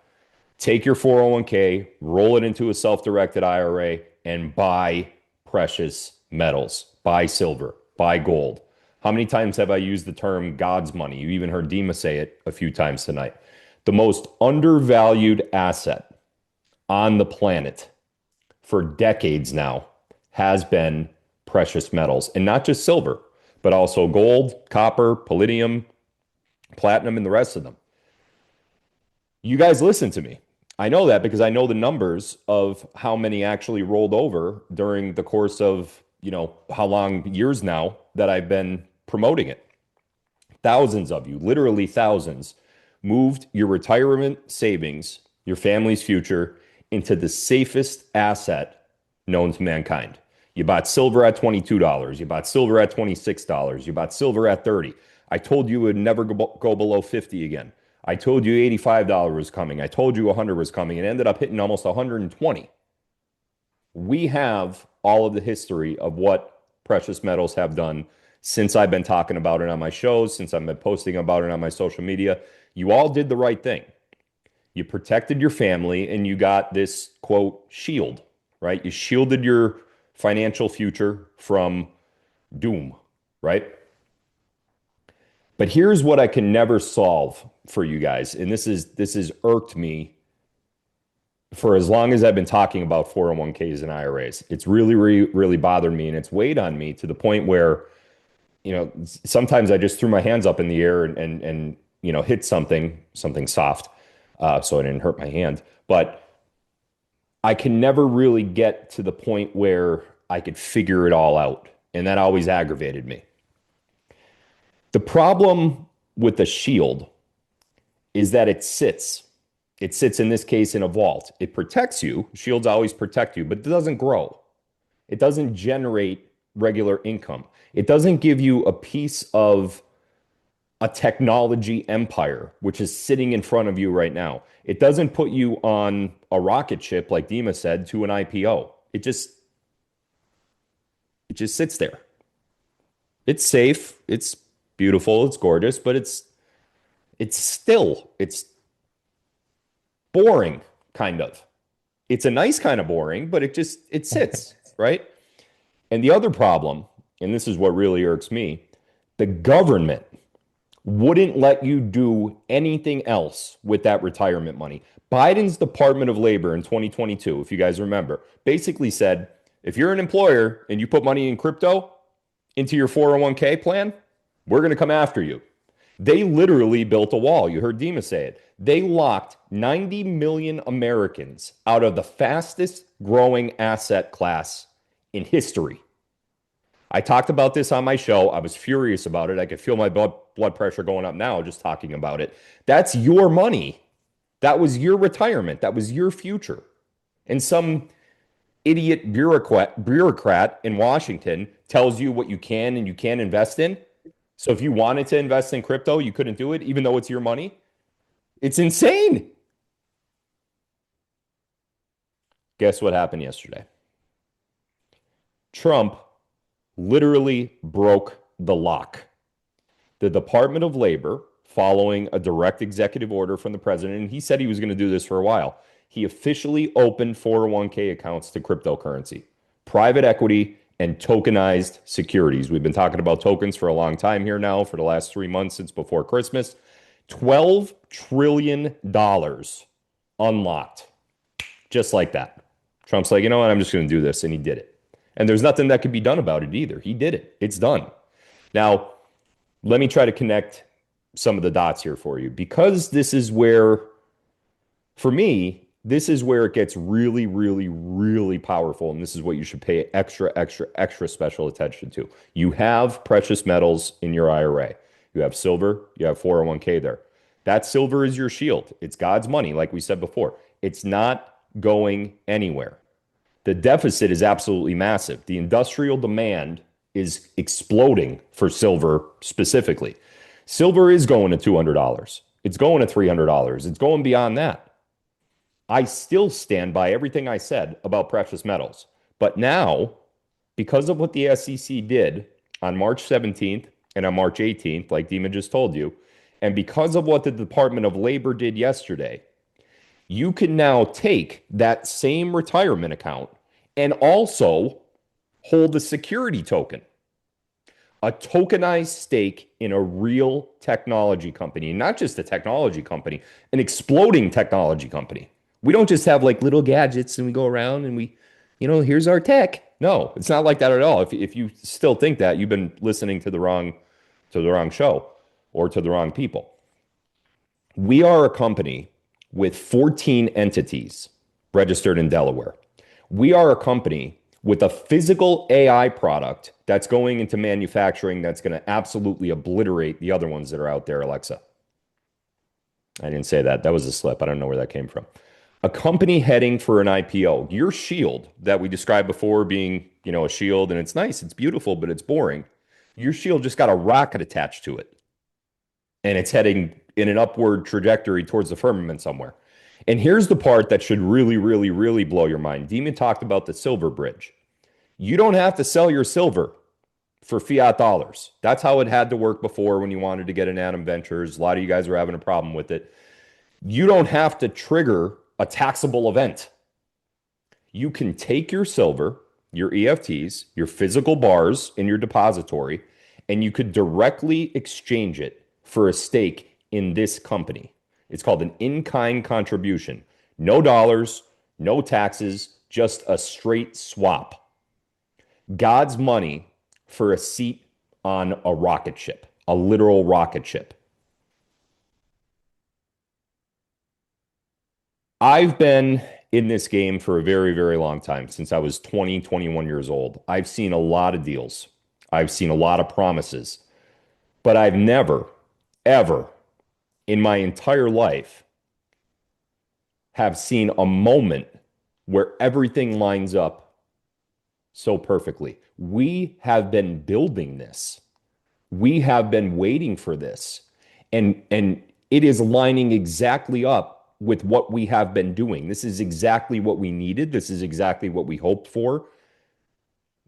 Take your 401k, roll it into a self-directed IRA, and buy precious metals. Buy silver. Buy gold. How many times have I used the term God's money? You even heard Dima say it a few times tonight. The most undervalued asset on the planet for decades now has been precious metals, and not just silver, but also gold, copper, palladium, platinum, and the rest of them. You guys listen to me. I know that because I know the numbers of how many actually rolled over during the course of, how long, years now that I've been promoting it. Thousands of you, literally thousands, moved your retirement savings, your family's future, into the safest asset known to mankind. You bought silver at $22. You bought silver at $26. You bought silver at $30. I told you it would never go below 50 again. I told you $85 was coming. I told you 100 was coming. It ended up hitting almost 120. We have all of the history of what precious metals have done since I've been talking about it on my shows, since I've been posting about it on my social media. You all did the right thing. You protected your family and you got this, quote, shield, right? You shielded your financial future from doom, right? But here's what I can never solve for you guys. And this has irked me for as long as I've been talking about 401ks and IRAs. It's really, really, really bothered me, and it's weighed on me to the point where, sometimes I just threw my hands up in the air and hit something soft, so I didn't hurt my hand. But I can never really get to the point where I could figure it all out, and that always aggravated me. The problem with the shield is that it sits. It sits, in this case, in a vault. It protects you. Shields always protect you, but it doesn't grow. It doesn't generate regular income. It doesn't give you a piece of a technology empire, which is sitting in front of you right now. It doesn't put you on a rocket ship, like Dima said, to an IPO. It just sits there. It's safe. It's beautiful. It's gorgeous, but it's boring, kind of. It's a nice kind of boring, but it sits, right? And the other problem, and this is what really irks me, the government wouldn't let you do anything else with that retirement money. Biden's Department of Labor in 2022, if you guys remember, basically said, if you're an employer and you put money in crypto into your 401k plan, we're going to come after you. They literally built a wall. You heard Dima say it. They locked 90 million Americans out of the fastest growing asset class in history. I talked about this on my show. I was furious about it. I could feel my blood pressure going up now just talking about it. That's your money. That was your retirement. That was your future. And some idiot bureaucrat in Washington tells you what you can and you can't invest in. So if you wanted to invest in crypto, you couldn't do it, even though it's your money. It's insane. Guess what happened yesterday? Trump literally broke the lock. The Department of Labor, following a direct executive order from the president, and he said he was going to do this for a while, he officially opened 401k accounts to cryptocurrency, private equity, and tokenized securities. We've been talking about tokens for a long time here now, for the last 3 months since before Christmas. $12 trillion unlocked. Just like that. Trump's like, you know what, I'm just going to do this, and he did it. And there's nothing that could be done about it either. He did it. It's done. Now, let me try to connect some of the dots here for you, because this is where, for me, this is where it gets really, really, really powerful. And this is what you should pay extra special attention to. You have precious metals in your IRA. You have silver, you have 401k there. That silver is your shield. It's God's money, like we said before. It's not going anywhere. The deficit is absolutely massive. The industrial demand is exploding for silver specifically. Silver is going to $200. It's going to $300. It's going beyond that. I still stand by everything I said about precious metals. But now, because of what the SEC did on March 17th and on March 18th, like Dima just told you, and because of what the Department of Labor did yesterday, you can now take that same retirement account and also hold a security token. a tokenized stake in a real technology company, not just a technology company, an exploding technology company. We don't just have like little gadgets and we go around and we, here's our tech. No, it's not like that at all. If you still think that, you've been listening to the wrong show or to the wrong people. We are a company with 14 entities registered in Delaware. We are a company with a physical AI product that's going into manufacturing that's going to absolutely obliterate the other ones that are out there, Alexa. I didn't say that. That was a slip. I don't know where that came from. A company heading for an IPO. Your shield that we described before being, a shield, and it's nice, it's beautiful, but it's boring. Your shield just got a rocket attached to it. And it's heading in an upward trajectory towards the firmament somewhere. And here's the part that should really, really, really blow your mind. Demon talked about the silver bridge. You don't have to sell your silver for fiat dollars. That's how it had to work before when you wanted to get in Atom Ventures. A lot of you guys were having a problem with it. You don't have to trigger a taxable event. You can take your silver, your EFTs, your physical bars in your depository, and you could directly exchange it for a stake in this company. It's called an in-kind contribution. No dollars, no taxes, just a straight swap. God's money for a seat on a rocket ship, a literal rocket ship. I've been in this game for a very, very long time, since I was 20, 21 years old. I've seen a lot of deals. I've seen a lot of promises, but I've never, ever in my entire life have seen a moment where everything lines up so perfectly. We have been building this. We have been waiting for this. And it is lining exactly up with what we have been doing. This is exactly what we needed. This is exactly what we hoped for.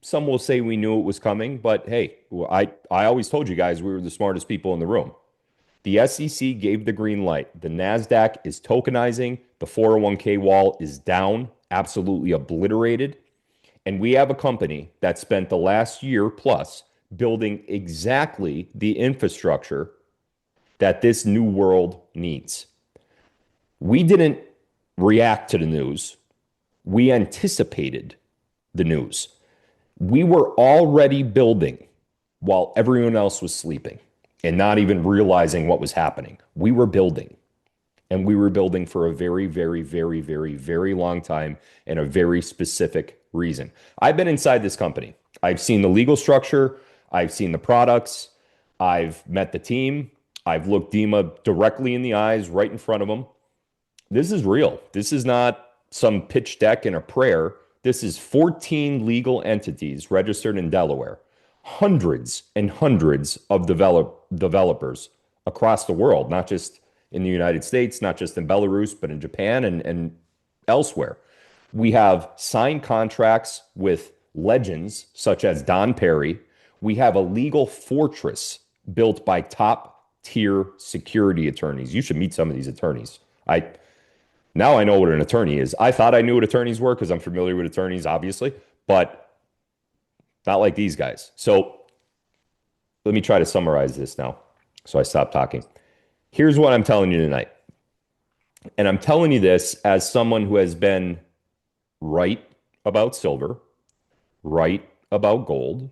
Some will say we knew it was coming, but hey, I always told you guys we were the smartest people in the room. The SEC gave the green light. The NASDAQ is tokenizing. The 401k wall is down, absolutely obliterated. And we have a company that spent the last year plus building exactly the infrastructure that this new world needs. We didn't react to the news. We anticipated the news. We were already building while everyone else was sleeping and not even realizing what was happening. We were building. And we were building for a very, very, very, very, very long time and a very specific reason. I've been inside this company. I've seen the legal structure. I've seen the products. I've met the team. I've looked Dima directly in the eyes, right in front of him. This is real. This is not some pitch deck and a prayer. This is 14 legal entities registered in Delaware, hundreds and hundreds of developers across the world, not just in the United States, not just in Belarus, but in Japan and elsewhere. We have signed contracts with legends such as Don Perry. We have a legal fortress built by top-tier security attorneys. You should meet some of these attorneys. Now I know what an attorney is. I thought I knew what attorneys were because I'm familiar with attorneys, obviously, but not like these guys. So let me try to summarize this now so I stop talking. Here's what I'm telling you tonight. And I'm telling you this as someone who has been right about silver, right about gold,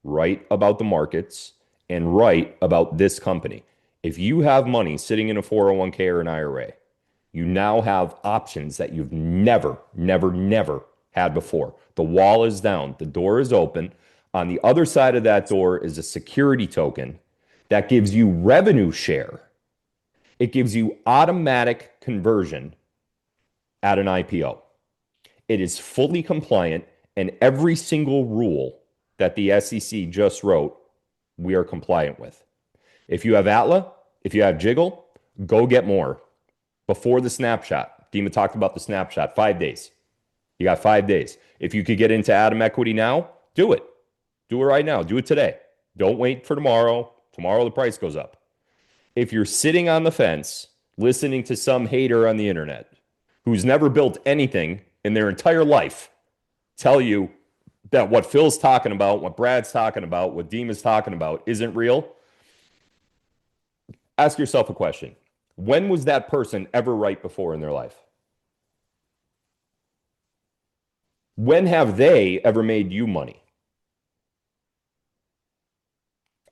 right about the markets, and right about this company. If you have money sitting in a 401k or an IRA, you now have options that you've never, never, never had before. The wall is down. The door is open. On the other side of that door is a security token that gives you revenue share. It gives you automatic conversion at an IPO. It is fully compliant, and every single rule that the SEC just wrote, we are compliant with. If you have Atla, if you have Jiggle, go get more. Before the snapshot, Dima talked about the snapshot, 5 days. You got 5 days. If you could get into Atom Equity now, do it. Do it right now. Do it today. Don't wait for tomorrow. Tomorrow the price goes up. If you're sitting on the fence, listening to some hater on the internet who's never built anything in their entire life tell you that what Phil's talking about, what Brad's talking about, what Deem is talking about isn't real, ask yourself a question. When was that person ever right before in their life? When have they ever made you money?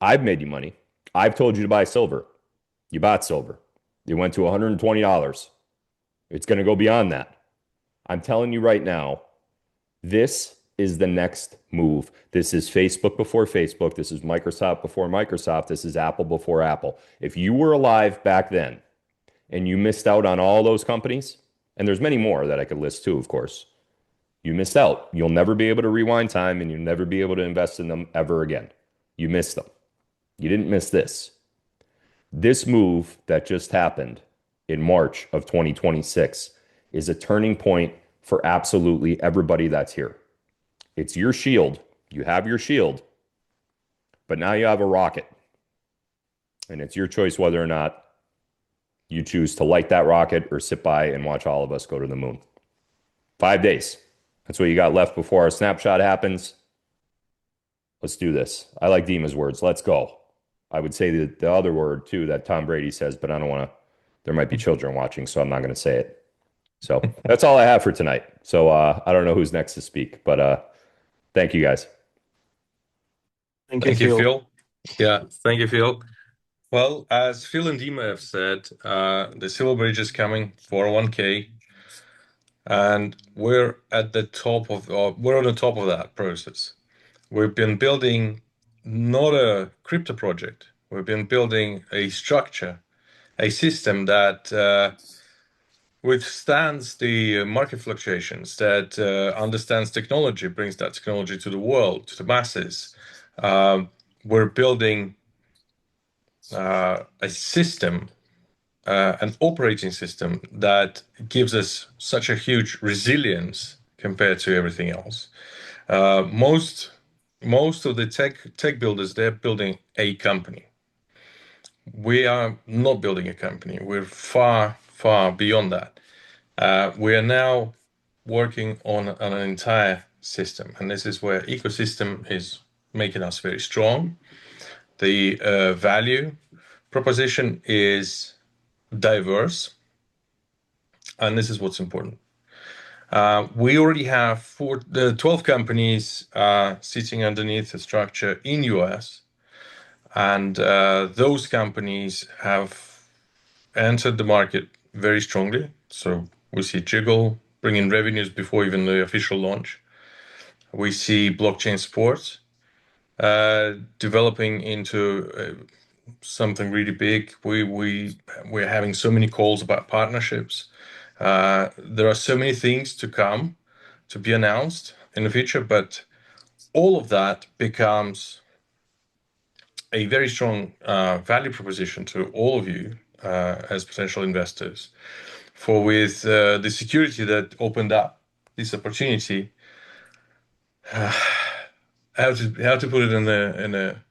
I've made you money. I've told you to buy silver. You bought silver. It went to $120. It's going to go beyond that. I'm telling you right now, this is the next move. This is Facebook before Facebook. This is Microsoft before Microsoft. This is Apple before Apple. If you were alive back then and you missed out on all those companies, and there's many more that I could list too, of course, you missed out. You'll never be able to rewind time, and you'll never be able to invest in them ever again. You missed them. You didn't miss this. This move that just happened in March of 2026 is a turning point for absolutely everybody that's here. It's your shield. You have your shield, but now you have a rocket. And it's your choice whether or not you choose to light that rocket or sit by and watch all of us go to the moon. 5 days. That's what you got left before our snapshot happens. Let's do this. I like Dima's words. Let's go. I would say the other word too that Tom Brady says, but I don't want to. There might be children watching, so I'm not going to say it. So that's all I have for tonight. So I don't know who's next to speak, but thank you guys. Thank you, Phil. Yeah, thank you, Phil. Well, as Phil and Dima have said, the Silver Bridge is coming, 401k, and we're at the top of we're on the top of that process. We've been building not a crypto project. We've been building a structure, a system that withstands the market fluctuations, that understands technology, brings that technology to the world, to the masses. We're building a system, an operating system that gives us such a huge resilience compared to everything else. Most of the tech builders, they're building a company. We are not building a company. We're far, far beyond that. We are now working on an entire system, and this is where ecosystem is making us very strong. The value proposition is diverse, and this is what's important. We already have 12 companies sitting underneath the structure in US, and those companies have entered the market very strongly. So we see Jiggle bringing revenues before even the official launch. We see blockchain sports developing into something really big. We're having so many calls about partnerships. There are so many things to come to be announced in the future, but all of that becomes a very strong value proposition to all of you as potential investors. For with the security that opened up this opportunity, how to put it in a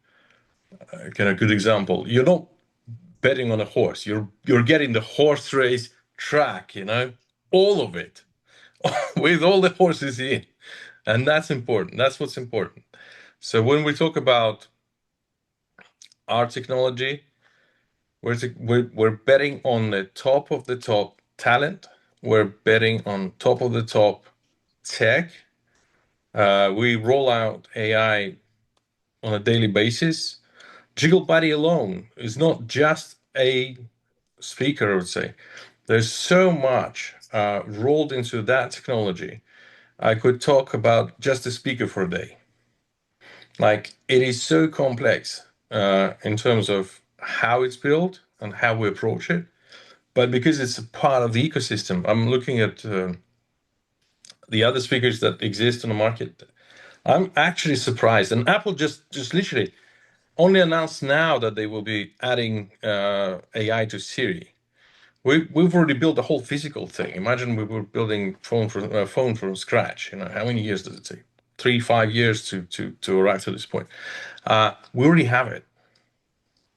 kind of good example. You're not betting on a horse. You're getting the horse race track, all of it, with all the horses in, and that's important. That's what's important. So when we talk about our technology, we're betting on the top of the top talent. We're betting on top of the top tech. We roll out AI on a daily basis. JiggleBuddy alone is not just a speaker, I would say. There's so much rolled into that technology. I could talk about just a speaker for a day. Like, it is so complex in terms of how it's built and how we approach it. But because it's a part of the ecosystem, I'm looking at the other speakers that exist on the market. I'm actually surprised. And Apple just literally only announced now that they will be adding AI to Siri. We've already built the whole physical thing. Imagine we were building phone from scratch. How many years does it take? 3-5 years to arrive to this point. We already have it.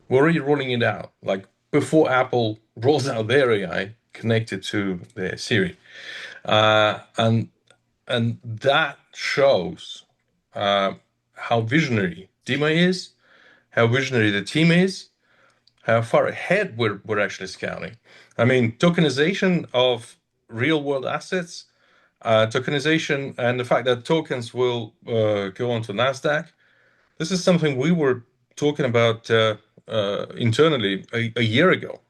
We're already rolling it out. Like before Apple rolls out their AI connected to their Siri, and that shows how visionary Dima is, how visionary the team is, how far ahead we're actually scouting. I mean, tokenization of real world assets, tokenization, and the fact that tokens will go onto NASDAQ. This is something we were talking about internally a year ago.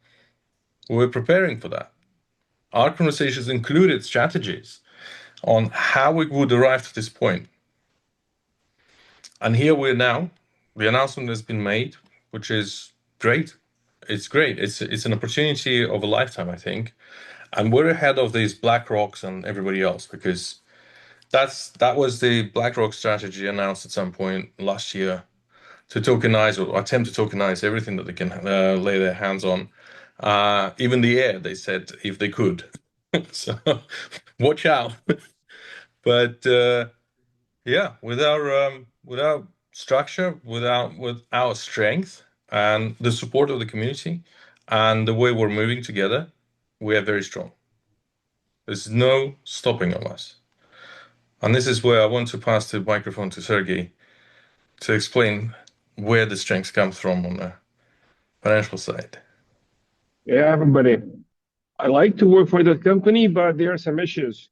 We were preparing for that. Our conversations included strategies on how we would arrive to this point. And here we're now. The announcement has been made, which is great. It's great. It's an opportunity of a lifetime, I think. And we're ahead of these BlackRocks and everybody else, because that was the BlackRock strategy announced at some point last year, to tokenize or attempt to tokenize everything that they can lay their hands on. Even the air, they said, if they could. So watch out. But yeah, with our structure, with our strength and the support of the community and the way we're moving together, we are very strong. There's no stopping of us. And this is where I want to pass the microphone to Sergey to explain where the strengths come from on the financial side. Yeah, everybody. I like to work for the company, but there are some issues.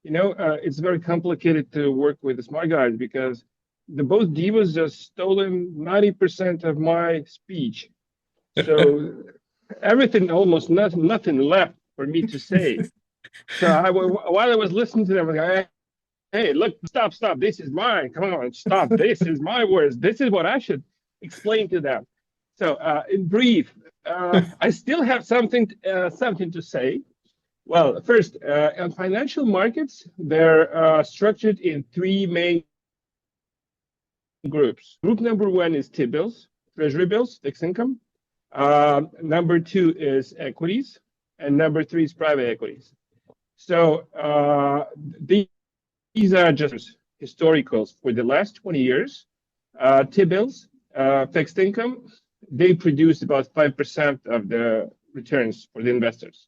It's very complicated to work with the smart guys because both divas just stolen 90% of my speech. So everything, almost nothing left for me to say. So while I was listening to them, I was like, hey, look, stop. This is mine. Come on, stop. This is my words. This is what I should explain to them. So in brief, I still have something to say. Well, first, on financial markets, they're structured in three main groups. Group number one is T-bills, treasury bills, fixed income. Number two is equities, and number three is private equities. So these are just historicals for the last 20 years. T-bills, fixed income, they produce about 5% of the returns for the investors.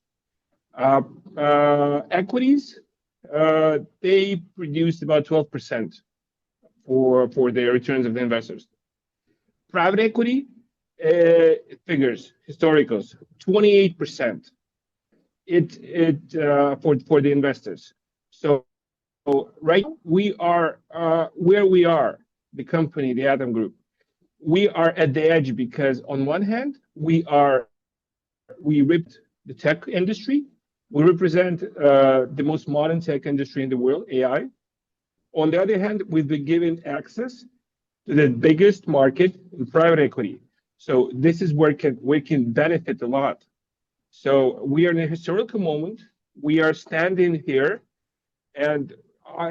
Equities, they produce about 12% for the returns of the investors. Private equity figures, historicals, 28% for the investors. So right now we are where we are, the company, the Atom Group. We are at the edge because on one hand, we ripped the tech industry. We represent the most modern tech industry in the world, AI. On the other hand, we've been given access to the biggest market in private equity. So this is where we can benefit a lot. So we are in a historical moment. We are standing here, and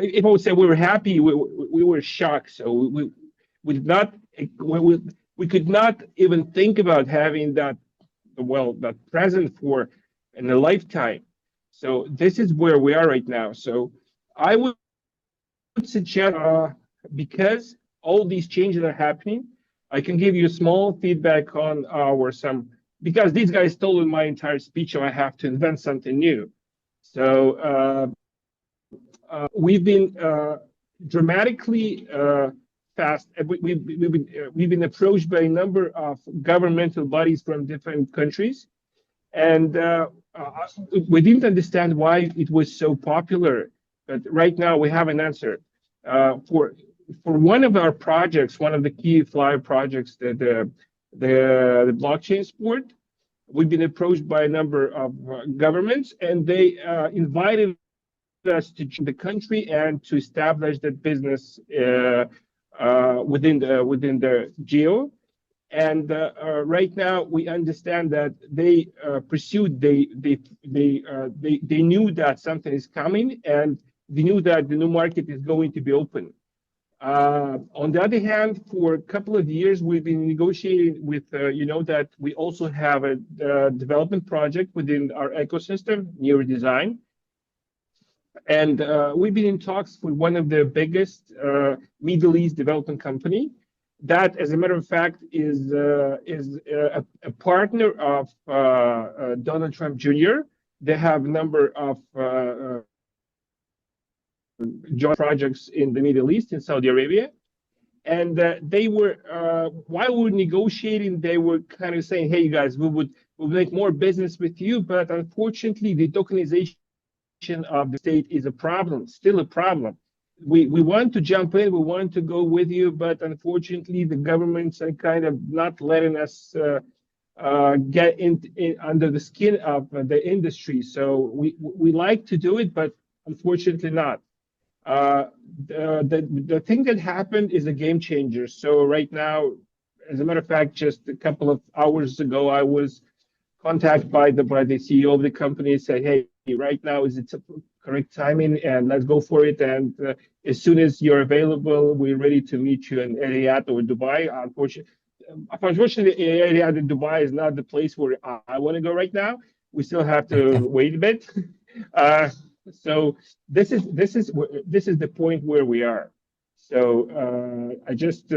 if I would say we were happy, we were shocked. So we could not even think about having that present for in a lifetime. So this is where we are right now. So I would suggest, because all these changes are happening, I can give you a small feedback on because these guys stole my entire speech, so I have to invent something new. So we've been dramatically fast. We've been approached by a number of governmental bodies from different countries, and we didn't understand why it was so popular. But right now we have an answer. For one of our projects, one of the key flyer projects, the blockchain sport, we've been approached by a number of governments, and they invited us to join the country and to establish that business within the geo. And right now we understand that they knew that something is coming, and they knew that the new market is going to be open. On the other hand, for a couple of years, we've been negotiating with, that we also have a development project within our ecosystem, Neurodesign. And we've been in talks with one of the biggest Middle East development company that, as a matter of fact, is a partner of Donald Trump Jr. They have a number of joint projects in the Middle East, in Saudi Arabia. And they were, while we were negotiating, they were kind of saying, hey, you guys, we'll make more business with you. But unfortunately, the tokenization of the state is a problem, still a problem. We want to jump in, we want to go with you, but unfortunately, the governments are kind of not letting us get in under the skin of the industry. So we like to do it, but unfortunately not. The thing that happened is a game changer. So right now, as a matter of fact, just a couple of hours ago, I was contacted by the CEO of the company and said, hey, right now is it correct timing, and let's go for it. And as soon as you're available, we're ready to meet you in Riyadh or Dubai. Unfortunately, Riyadh and Dubai is not the place where I want to go right now. We still have to wait a bit. So this is the point where we are. So I just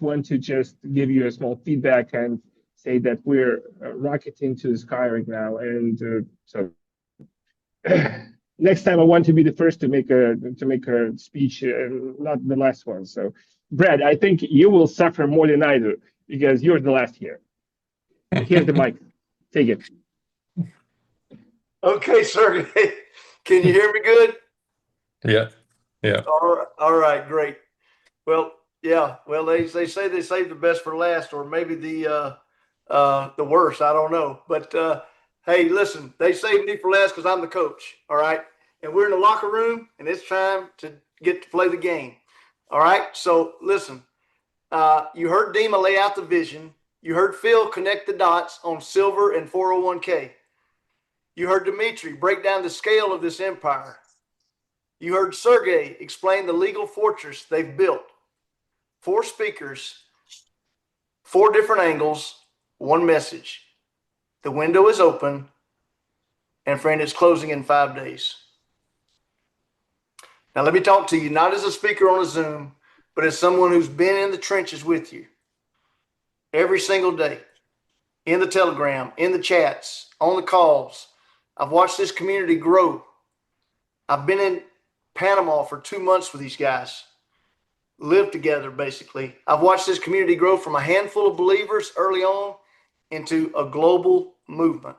want to just give you a small feedback and say that we're rocketing to the sky right now. And so next time I want to be the first to make a speech, not the last one. So Brad, I think you will suffer more than I do because you're the last here. Here's the mic. Take it. Okay, Sergey. Can you hear me good? Yeah. Yeah. All right, great. Well, yeah. Well, they say they saved the best for last, or maybe the worst. I don't know. But hey, listen, they saved me for last because I'm the coach. All right, and we're in the locker room, and it's time to get to play the game. All right. So listen, you heard Dima lay out the vision. You heard Phil connect the dots on silver and 401k. You heard Dimitri break down the scale of this empire. You heard Sergey explain the legal fortress they've built. 4 speakers, 4 different angles, 1 message. The window is open, and friend, it's closing in 5 days. Now let me talk to you, not as a speaker on a Zoom, but as someone who's been in the trenches with you every single day, in the Telegram, in the chats, on the calls. I've watched this community grow. I've been in Panama for 2 months with these guys, lived together basically. I've watched this community grow from a handful of believers early on into a global movement.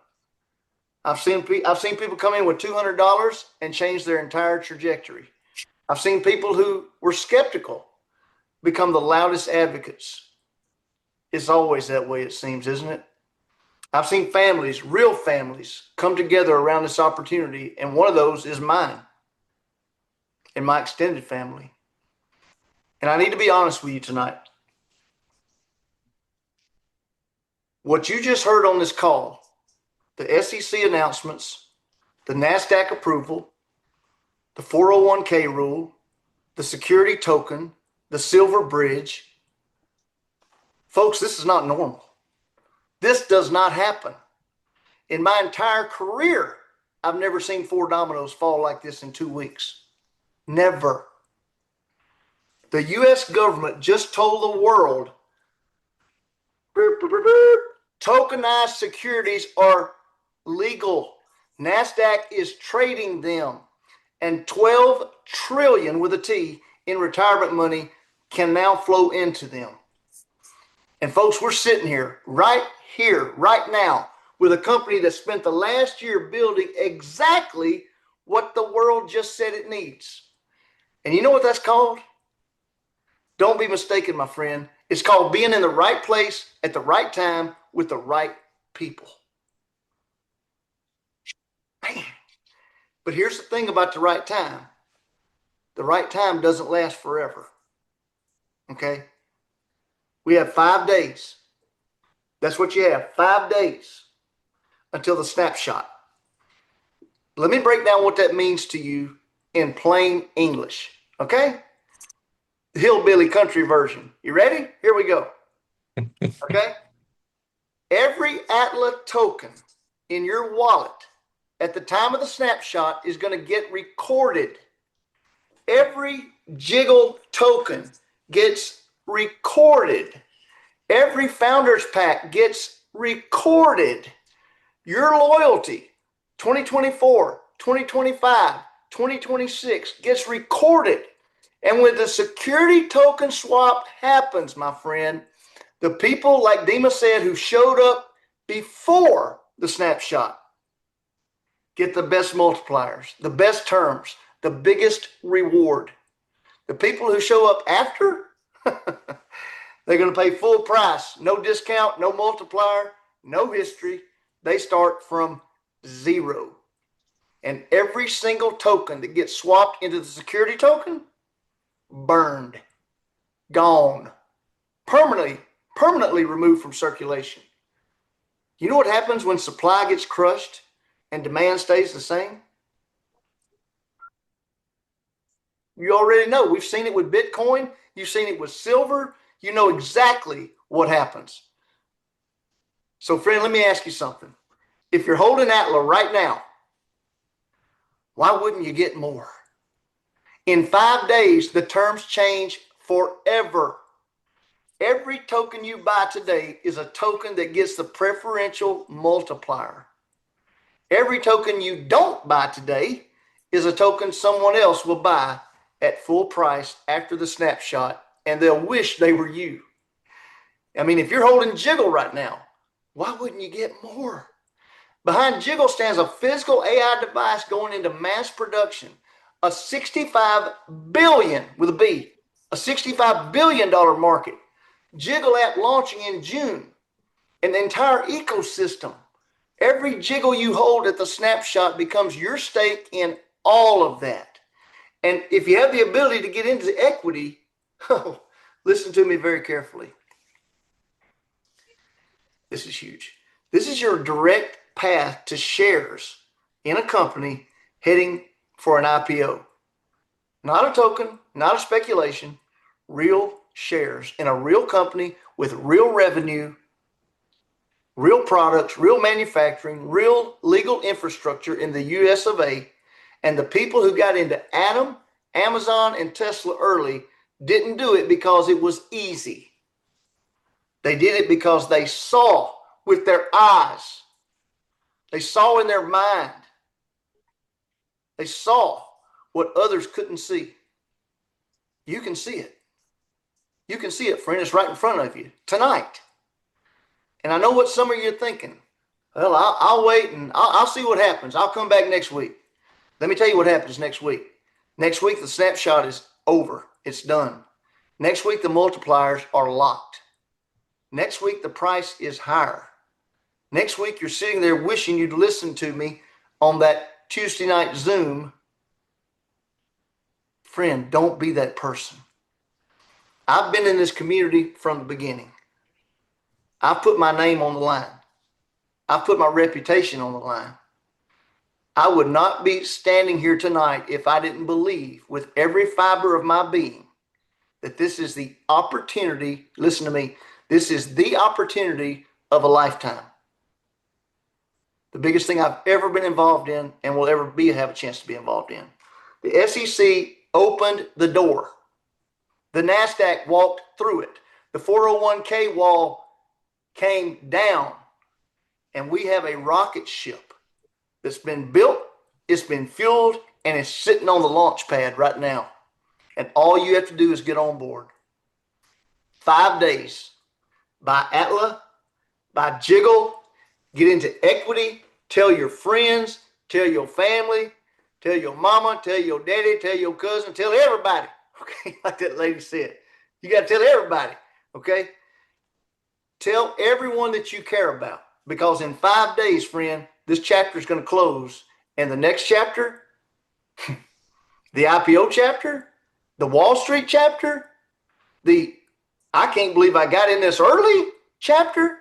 I've seen people come in with $200 and change their entire trajectory. I've seen people who were skeptical become the loudest advocates. It's always that way, it seems, isn't it? I've seen families, real families, come together around this opportunity, and one of those is mine and my extended family. And I need to be honest with you tonight. What you just heard on this call, the SEC announcements, the NASDAQ approval, the 401k rule, the security token, the silver bridge. Folks, this is not normal. This does not happen. In my entire career, I've never seen 4 dominoes fall like this in 2 weeks. Never. The U.S. government just told the world tokenized securities are legal. NASDAQ is trading them. And 12 trillion with a T in retirement money can now flow into them. And folks, we're sitting here, right now, with a company that spent the last year building exactly what the world just said it needs. And you know what that's called? Don't be mistaken, my friend. It's called being in the right place at the right time with the right people. Man. But here's the thing about the right time. The right time doesn't last forever. Okay? We have 5 days. That's what you have, 5 days until the snapshot. Let me break down what that means to you in plain English. Okay? The hillbilly country version. You ready? Here we go. Okay? Every ATLA token in your wallet at the time of the snapshot is going to get recorded. Every jiggle token gets recorded. Every founders pack gets recorded. Your loyalty, 2024, 2025, 2026 gets recorded. And when the security token swap happens, my friend, the people, like Dima said, who showed up before the snapshot get the best multipliers, the best terms, the biggest reward. The people who show up after, they're going to pay full price, no discount, no multiplier, no history. They start from zero. And every single token that gets swapped into the security token, burned, gone, permanently removed from circulation. You know what happens when supply gets crushed and demand stays the same? You already know. We've seen it with Bitcoin. You've seen it with silver. You know exactly what happens. So, friend, let me ask you something. If you're holding Atla right now, why wouldn't you get more? In 5 days, the terms change forever. Every token you buy today is a token that gets the preferential multiplier. Every token you don't buy today is a token someone else will buy at full price after the snapshot, and they'll wish they were you. I mean, if you're holding Jiggle right now, why wouldn't you get more? Behind Jiggle stands a physical AI device going into mass production, a $65 billion with a B, a $65 billion market. Jiggle app launching in June, and the entire ecosystem. Every Jiggle you hold at the snapshot becomes your stake in all of that. And if you have the ability to get into equity, listen to me very carefully. This is huge. This is your direct path to shares in a company heading for an IPO. Not a token, not a speculation, real shares in a real company with real revenue, real products, real manufacturing, real legal infrastructure in the US of A. And the people who got into Atom, Amazon, and Tesla early didn't do it because it was easy. They did it because they saw with their eyes. They saw in their mind. They saw what others couldn't see. You can see it. You can see it, friend. It's right in front of you tonight. And I know what some of you are thinking. Well, I'll wait and I'll see what happens. I'll come back next week. Let me tell you what happens next week. Next week, the snapshot is over. It's done. Next week, the multipliers are locked. Next week, the price is higher. Next week, you're sitting there wishing you'd listen to me on that Tuesday night Zoom. Friend, don't be that person. I've been in this community from the beginning. I've put my name on the line. I've put my reputation on the line. I would not be standing here tonight if I didn't believe with every fiber of my being that this is the opportunity. Listen to me. This is the opportunity of a lifetime. The biggest thing I've ever been involved in and will ever have a chance to be involved in. The SEC opened the door. The NASDAQ walked through it. The 401k wall came down. And we have a rocket ship that's been built, it's been fueled, and it's sitting on the launch pad right now. And all you have to do is get on board. 5 days. Buy Atla, buy Jiggle, get into equity, tell your friends, tell your family, tell your mama, tell your daddy, tell your cousin, tell everybody. Okay, like that lady said. You got to tell everybody, okay? Tell everyone that you care about. Because in 5 days, friend, this chapter is going to close. And the next chapter, the IPO chapter, the Wall Street chapter, the I can't believe I got in this early chapter.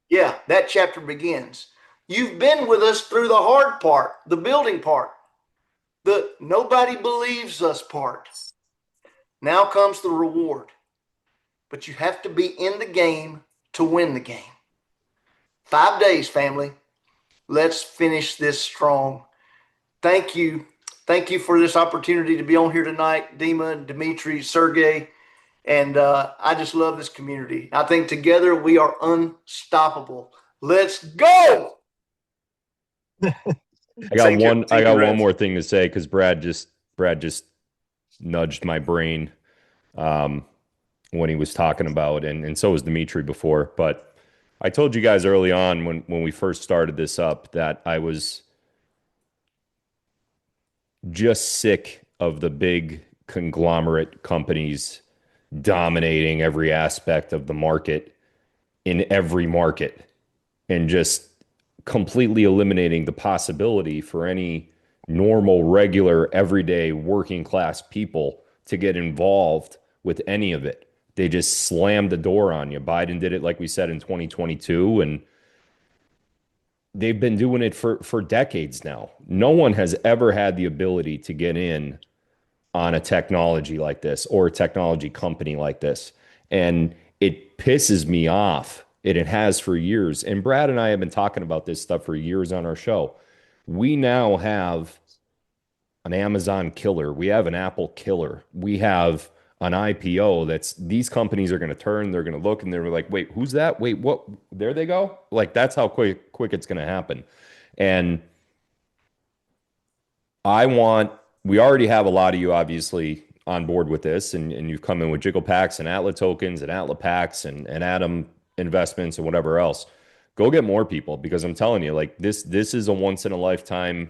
Yeah, that chapter begins. You've been with us through the hard part, the building part, the nobody believes us part. Now comes the reward. But you have to be in the game to win the game. 5 days, family. Let's finish this strong. Thank you. Thank you for this opportunity to be on here tonight, Dima, Dimitri, Sergey. And I just love this community. I think together we are unstoppable. Let's go. I got one more thing to say because Brad just nudged my brain when he was talking about, and so was Dimitri before. But I told you guys early on when we first started this up that I was just sick of the big conglomerate companies dominating every aspect of the market in every market and just completely eliminating the possibility for any normal, regular, everyday working class people to get involved with any of it. They just slammed the door on you. Biden did it, like we said, in 2022, and they've been doing it for decades now. No one has ever had the ability to get in on a technology like this or a technology company like this. And it pisses me off. It has for years. And Brad and I have been talking about this stuff for years on our show. We now have an Amazon killer. We have an Apple killer. We have an IPO that's these companies are going to turn, they're going to look and they're like, wait, who's that? Wait, what? There they go. Like that's how quick it's going to happen. And we already have a lot of you obviously on board with this, and you've come in with Jiggle Packs and Atla tokens and Atla Packs and Atom investments and whatever else. Go get more people, because I'm telling you, like this is a once in a lifetime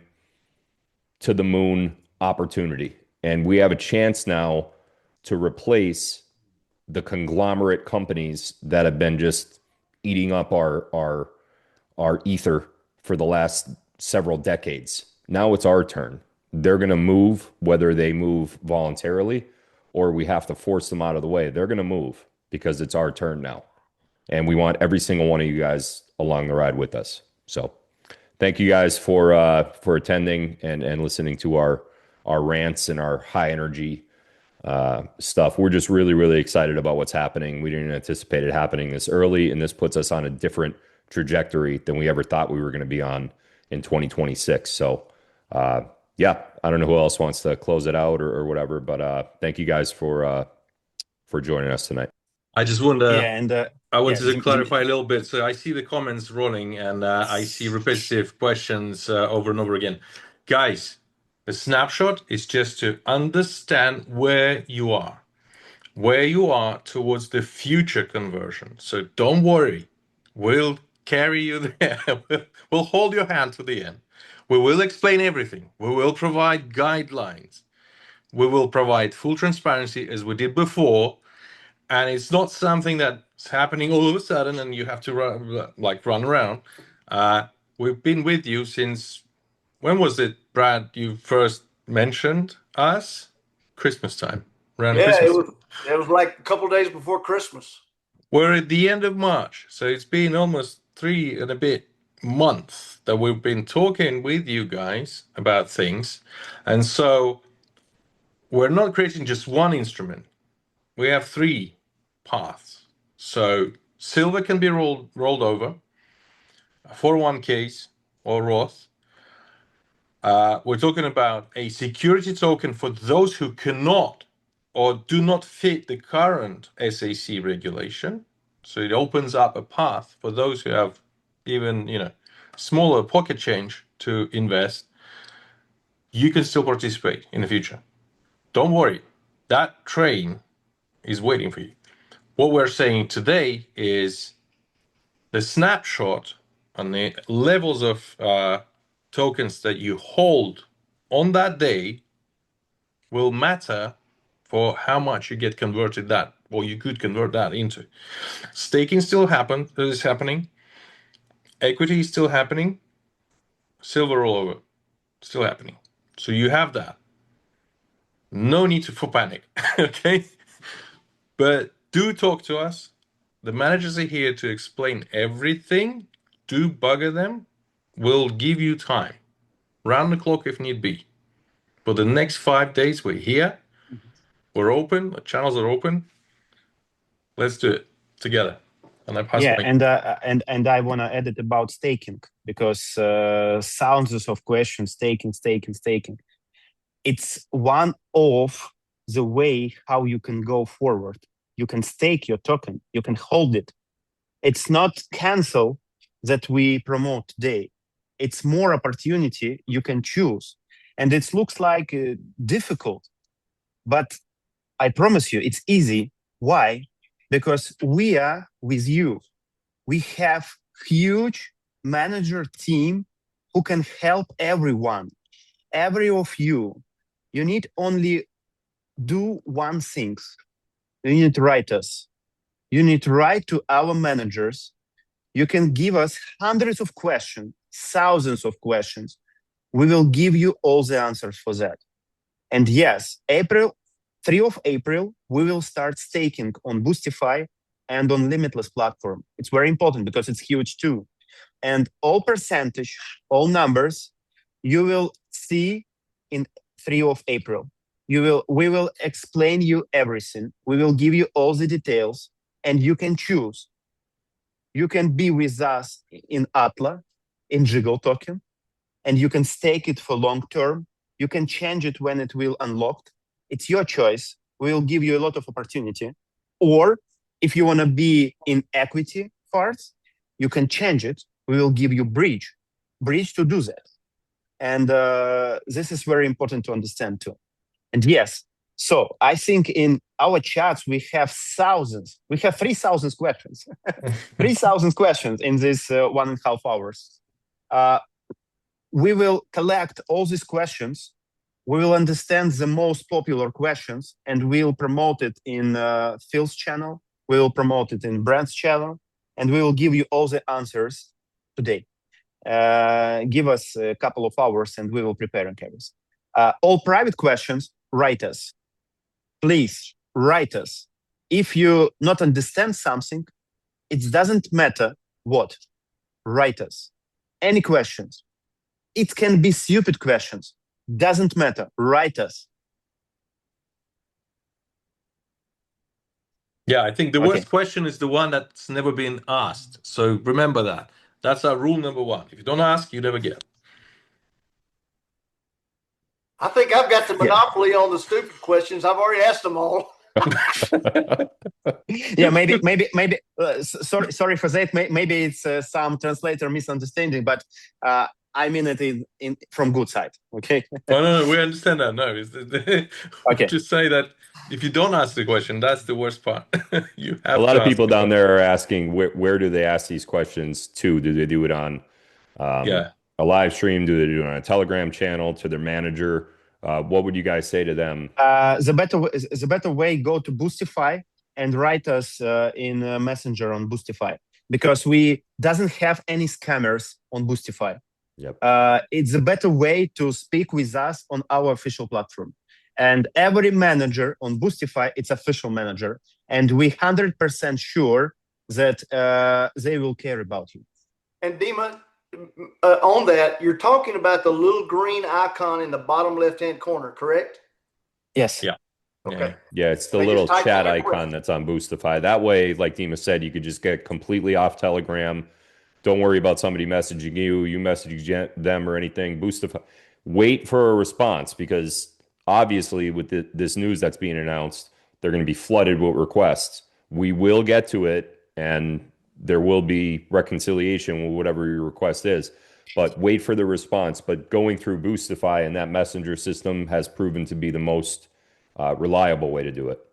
to the moon opportunity. And we have a chance now to replace the conglomerate companies that have been just eating up our ether for the last several decades. Now it's our turn. They're going to move, whether they move voluntarily or we have to force them out of the way. They're going to move because it's our turn now. And we want every single one of you guys along the ride with us. So thank you guys for attending and listening to our rants and our high energy stuff. We're just really, really excited about what's happening. We didn't anticipate it happening this early, and this puts us on a different trajectory than we ever thought we were going to be on in 2026. So, yeah, I don't know who else wants to close it out or whatever, but thank you guys for joining us tonight. I just wanted Yeah, and I wanted to clarify a little bit. So I see the comments rolling, and I see repetitive questions over and over again. Guys, the snapshot is just to understand where you are towards the future conversion. So don't worry, we'll carry you there. We'll hold your hand to the end. We will explain everything. We will provide guidelines. We will provide full transparency as we did before. And it's not something that's happening all of a sudden and you have to run around. We've been with you since, when was it, Brad, you first mentioned us? Christmas time. Around Christmas. It was like a couple of days before Christmas. We're at the end of March, so it's been almost 3 and a bit months that we've been talking with you guys about things. And so we're not creating just one instrument. We have 3 paths. So silver can be rolled over, 401ks or Roth. We're talking about a security token for those who cannot or do not fit the current SAC regulation. So it opens up a path for those who have even, smaller pocket change to invest. You can still participate in the future. Don't worry, that train is waiting for you. What we're saying today is the snapshot on the levels of tokens that you hold on that day will matter for how much you get converted that, or you could convert that into. Staking still is happening. Equity is still happening. Silver rollover still happening. So you have that. No need for panic, okay? But do talk to us. The managers are here to explain everything. Do bugger them. We'll give you time. Round the clock if need be. For the next 5 days, we're here. We're open. The channels are open. Let's do it together. And I pass the mic. and I want to add it about staking, because thousands of questions, staking. It's one of the way how you can go forward. You can stake your token. You can hold it. It's not cancel that we promote today. It's more opportunity you can choose. And it looks like difficult. But I promise you, it's easy. Why? Because we are with you. We have huge manager team who can help everyone, every of you. You need only do one thing. You need to write us. You need to write to our managers. You can give us hundreds of questions, thousands of questions. We will give you all the answers for that. And yes, 3 of April, we will start staking on Boostify and on Limitless platform. It's very important because it's huge too. And all percentage, all numbers, you will see in 3 of April. We will explain you everything. We will give you all the details, and you can choose. You can be with us in Atla, in Jiggle token, and you can stake it for long term. You can change it when it will unlock. It's your choice. We will give you a lot of opportunity. Or if you want to be in equity parts, you can change it. We will give you bridge to do that. And this is very important to understand too. And yes, so I think in our chats, we have thousands. We have 3,000 questions. 3,000 questions in this 1.5 hours. We will collect all these questions. We will understand the most popular questions, and we'll promote it in Phil's channel. We will promote it in Brand's channel, and we will give you all the answers today. Give us a couple of hours, and we will prepare and carry this. All private questions, write us. Please write us. If you not understand something, it doesn't matter what. Write us. Any questions. It can be stupid questions. Doesn't matter. Write us. Yeah, I think the worst question is the one that's never been asked. So remember that. That's our rule number 1. If you don't ask, you never get. I think I've got the monopoly on the stupid questions. I've already asked them all. Yeah, maybe. Sorry for that. Maybe it's some translator misunderstanding, but I mean it in from good side. Okay. No, we understand that. No, Okay. Just say that if you don't ask the question, that's the worst part. You have a lot to of people ask the down question. there are asking where do they ask these questions to? Do they do it on a live stream? Do they do it on a Telegram channel to their manager? What would you guys say to them? The better way, go to Boostify and write us in Messenger on Boostify, because we doesn't have any scammers on Boostify. Yep. It's a better way to speak with us on our official platform. And every manager on Boostify, it's official manager, and we 100% sure that they will care about you. And Dima, on that, you're talking about the little green icon in the bottom left-hand corner, correct? Yes. Yeah. Okay. Yeah, it's the little chat icon that's on Boostify. That way, like Dima said, you could just get completely off Telegram. Don't worry about somebody messaging you messaging them or anything. Boostify. Wait for a response, because obviously with this news that's being announced, they're going to be flooded with requests. We will get to it, and there will be reconciliation with whatever your request is. But wait for the response. But going through Boostify and that messenger system has proven to be the most reliable way to do it.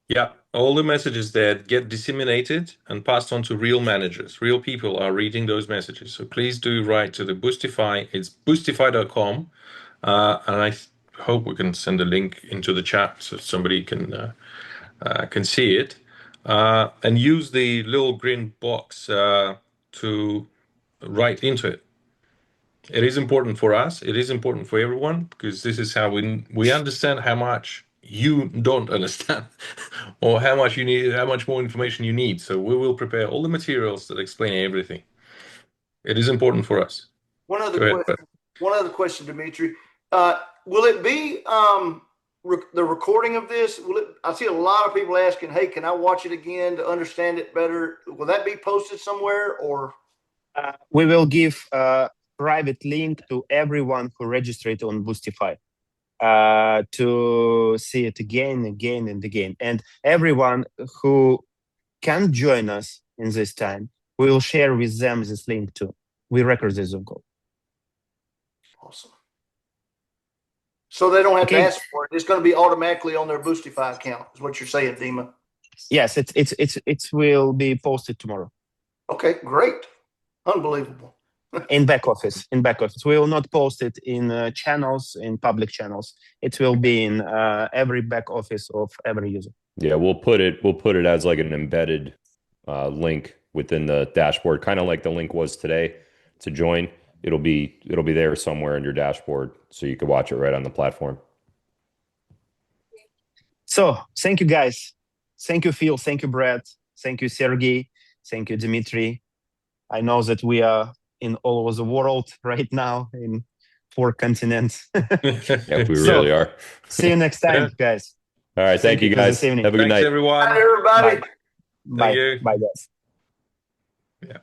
Yeah, all the messages that get disseminated and passed on to real managers. Real people are reading those messages. So please do write to the Boostify. It's boostify.com. And I hope we can send a link into the chat so somebody can see it. And use the little green box to write into it. It is important for us. It is important for everyone, because this is how we understand how much you don't understand or how much you need, how much more information you need. So we will prepare all the materials that explain everything. It is important for us. One other question, Dimitri. Will it be the recording of this? I see a lot of people asking, hey, can I watch it again to understand it better? Will that be posted somewhere, or? We will give a private link to everyone who registered on Boostify to see it again, and again. And everyone who can join us in this time, we will share with them this link too. We record this Zoom call. Awesome. So they don't have to Okay. ask for it. It's going to be automatically on their Boostify account, is what you're saying, Dima. Yes, it will be posted tomorrow. Okay, great. Unbelievable. In back office. We will not post it in channels, in public channels. It will be in every back office of every user. Yeah, we'll put it as like an embedded link within the dashboard, kind of like the link was today to join. It'll be there somewhere in your dashboard, so you can watch it right on the platform. So thank you, guys. Thank you, Phil. Thank you, Brad. Thank you, Sergey. Thank you, Dimitri. I know that we are in all over the world right now, in 4 continents. Yeah, we really are. See you next time, guys. All right, thank you guys. Have a good night. Thanks, everyone. Bye, everybody. Bye. Thank you. Bye, guys. Yeah.